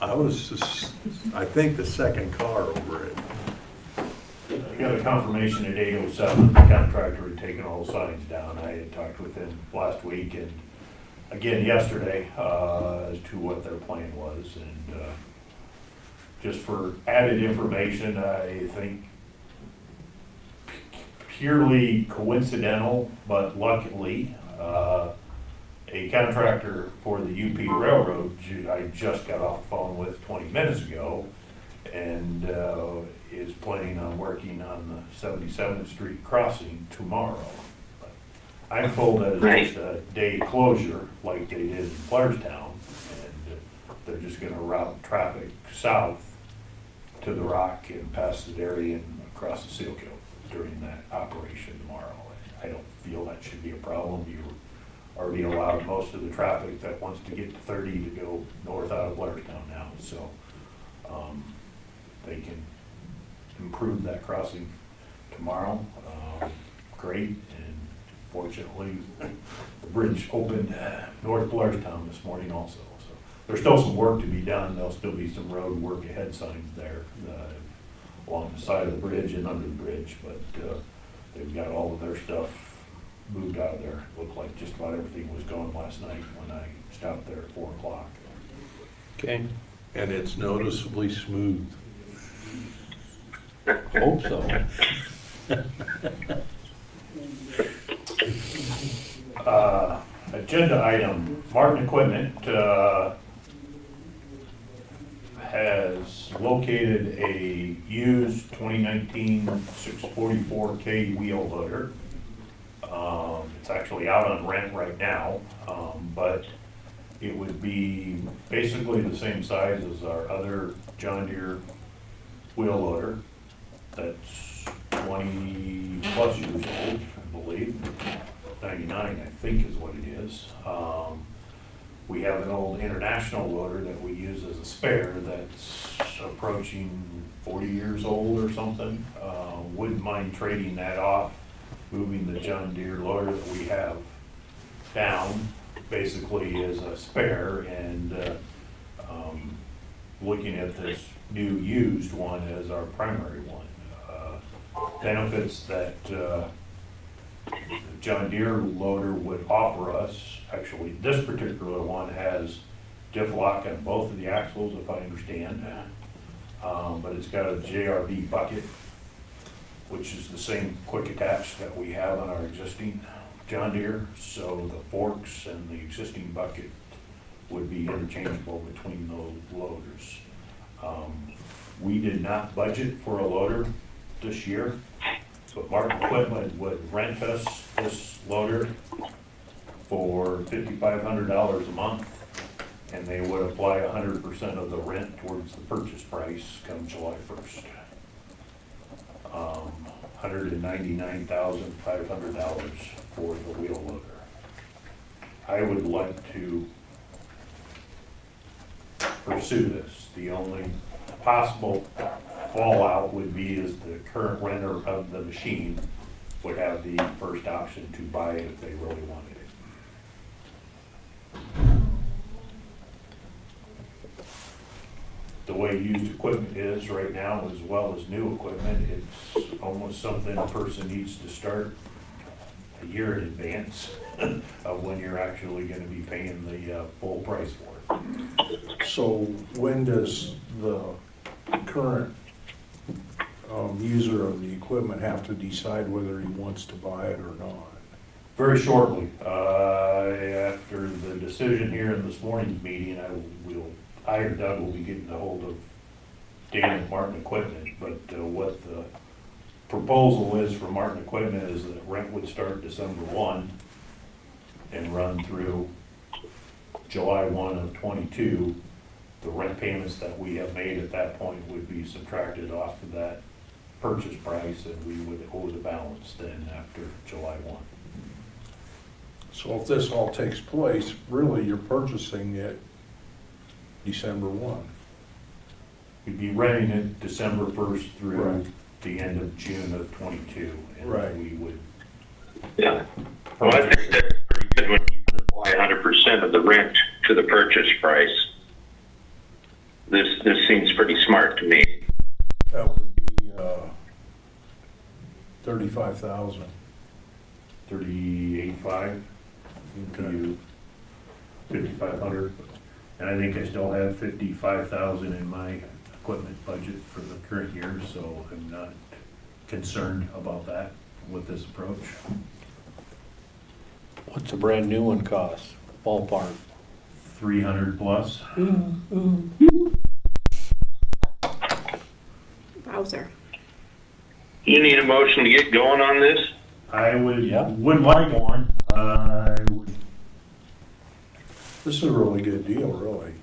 I was just, I think the second car over it. I got a confirmation at 8:07, the contractor had taken all the signs down. I had talked with him last week and again yesterday as to what their plan was. And just for added information, I think purely coincidental, but luckily, a contractor for the UP Railroad, I just got off the phone with 20 minutes ago, and is planning on working on the 77th Street crossing tomorrow. I'm told that it's just a day closure, like they did in Blairstown, and they're just gonna route traffic south to the Rock and past the dairy and across the Seal Kill during that operation tomorrow. I don't feel that should be a problem. You already allowed most of the traffic that wants to get to 30 to go north out of Blairstown now, so they can improve that crossing tomorrow. Great, and fortunately, the bridge opened north Blairstown this morning also. So there's still some work to be done. There'll still be some road work ahead signs there along the side of the bridge and under the bridge, but they've got all of their stuff moved out of there. Looked like just about everything was gone last night when I stopped there at 4 o'clock. Okay. And it's noticeably smooth. Hope so. Agenda item, Martin Equipment has located a used 2019 644K wheel loader. It's actually out on rent right now, but it would be basically the same size as our other John Deere wheel loader. That's 20 plus years old, I believe. 99, I think is what it is. We have an old International loader that we use as a spare that's approaching 40 years old or something. Wouldn't mind trading that off, moving the John Deere loader that we have down, basically as a spare, and looking at this new used one as our primary one. Benefits that the John Deere loader would offer us, actually this particular one has diff lock on both of the axles, if I understand. But it's got a JRB bucket, which is the same quick attach that we have on our existing John Deere. So the forks and the existing bucket would be interchangeable between those loaders. We did not budget for a loader this year, but Martin Equipment would rent us this loader for $5,500 a month, and they would apply 100% of the rent towards the purchase price come July 1st. $199,500 for the wheel loader. I would like to pursue this. The only possible fallout would be is the current renter of the machine would have the first option to buy it if they really wanted it. The way used equipment is right now, as well as new equipment, it's almost something a person needs to start a year in advance of when you're actually gonna be paying the full price for it. So when does the current user of the equipment have to decide whether he wants to buy it or not? Very shortly, after the decision here in this morning's meeting, I or Doug will be getting a hold of Dan at Martin Equipment, but what the proposal is for Martin Equipment is that rent would start December 1 and run through July 1 of '22. The rent payments that we have made at that point would be subtracted off of that purchase price, and we would owe the balance then after July 1. So if this all takes place, really you're purchasing it December 1. We'd be renting it December 1st through Right. the end of June of '22. Right. And we would. Yeah. Well, I think that's pretty good when you can apply 100% of the rent to the purchase price. This seems pretty smart to me. That would be 35,000. 38.5 Okay. to 5,500. And I think I still have 55,000 in my equipment budget for the current year, so I'm not concerned about that with this approach. What's a brand new one cost, ballpark? 300 plus. Bowser. You need a motion to get going on this? I would Yeah. like one. I would This is a really good deal, really.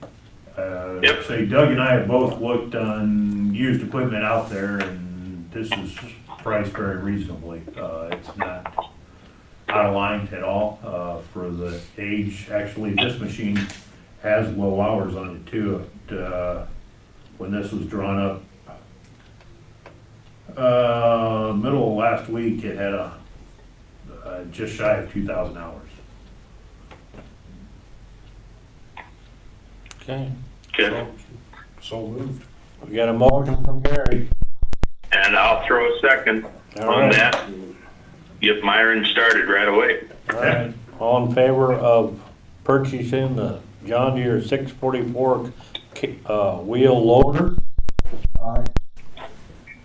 Yep. say Doug and I have both looked on used equipment out there, and this is priced very reasonably. It's not out of line at all for the age. Actually, this machine has low hours on it too. When this was drawn up middle of last week, it had a just shy of 2,000 hours. Okay, Okay. So moved. we got a motion from Gary. And I'll throw a second All on right. that. Get Myron started right away. All right, all in favor of purchasing the John Deere 644 wheel loader? Aye.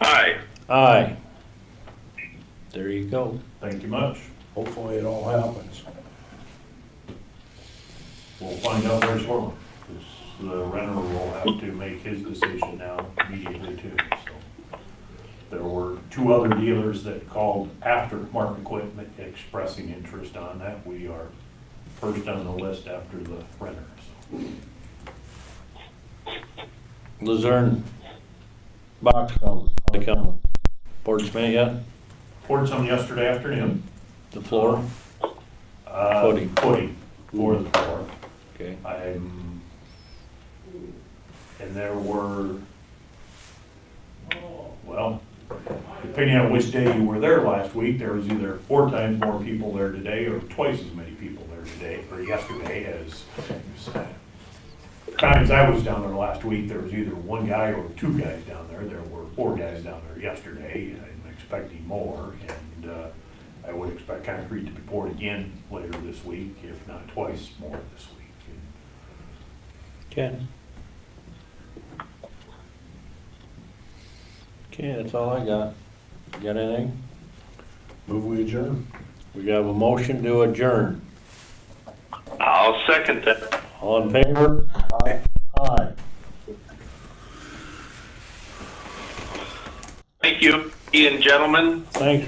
Aye. Aye. There you go. Thank you much. Hopefully it all happens. We'll find out very shortly. The renter will have to make his decision now immediately too. So there were 2 other dealers that called after Martin Equipment expressing interest on that. We are first on the list after the renter. So. Luzerne box cover, how they coming? Poured cement yet? Poured some yesterday afternoon. The floor? Footing. Footing for the floor. Okay. And there were, well, depending on which day you were there last week, there was either 4 times more people there today or twice as many people there today, or yesterday as times I was down there last week, there was either 1 guy or 2 guys down there. There were 4 guys down there yesterday. I'm expecting more, and I would expect concrete to be poured again later this week, if not twice more this week. Okay. Okay, that's all I got. You got anything? Move we adjourn. We have a motion to adjourn. I'll second that. All in favor? Aye. Aye. Thank you, Ian, gentlemen. Thanks.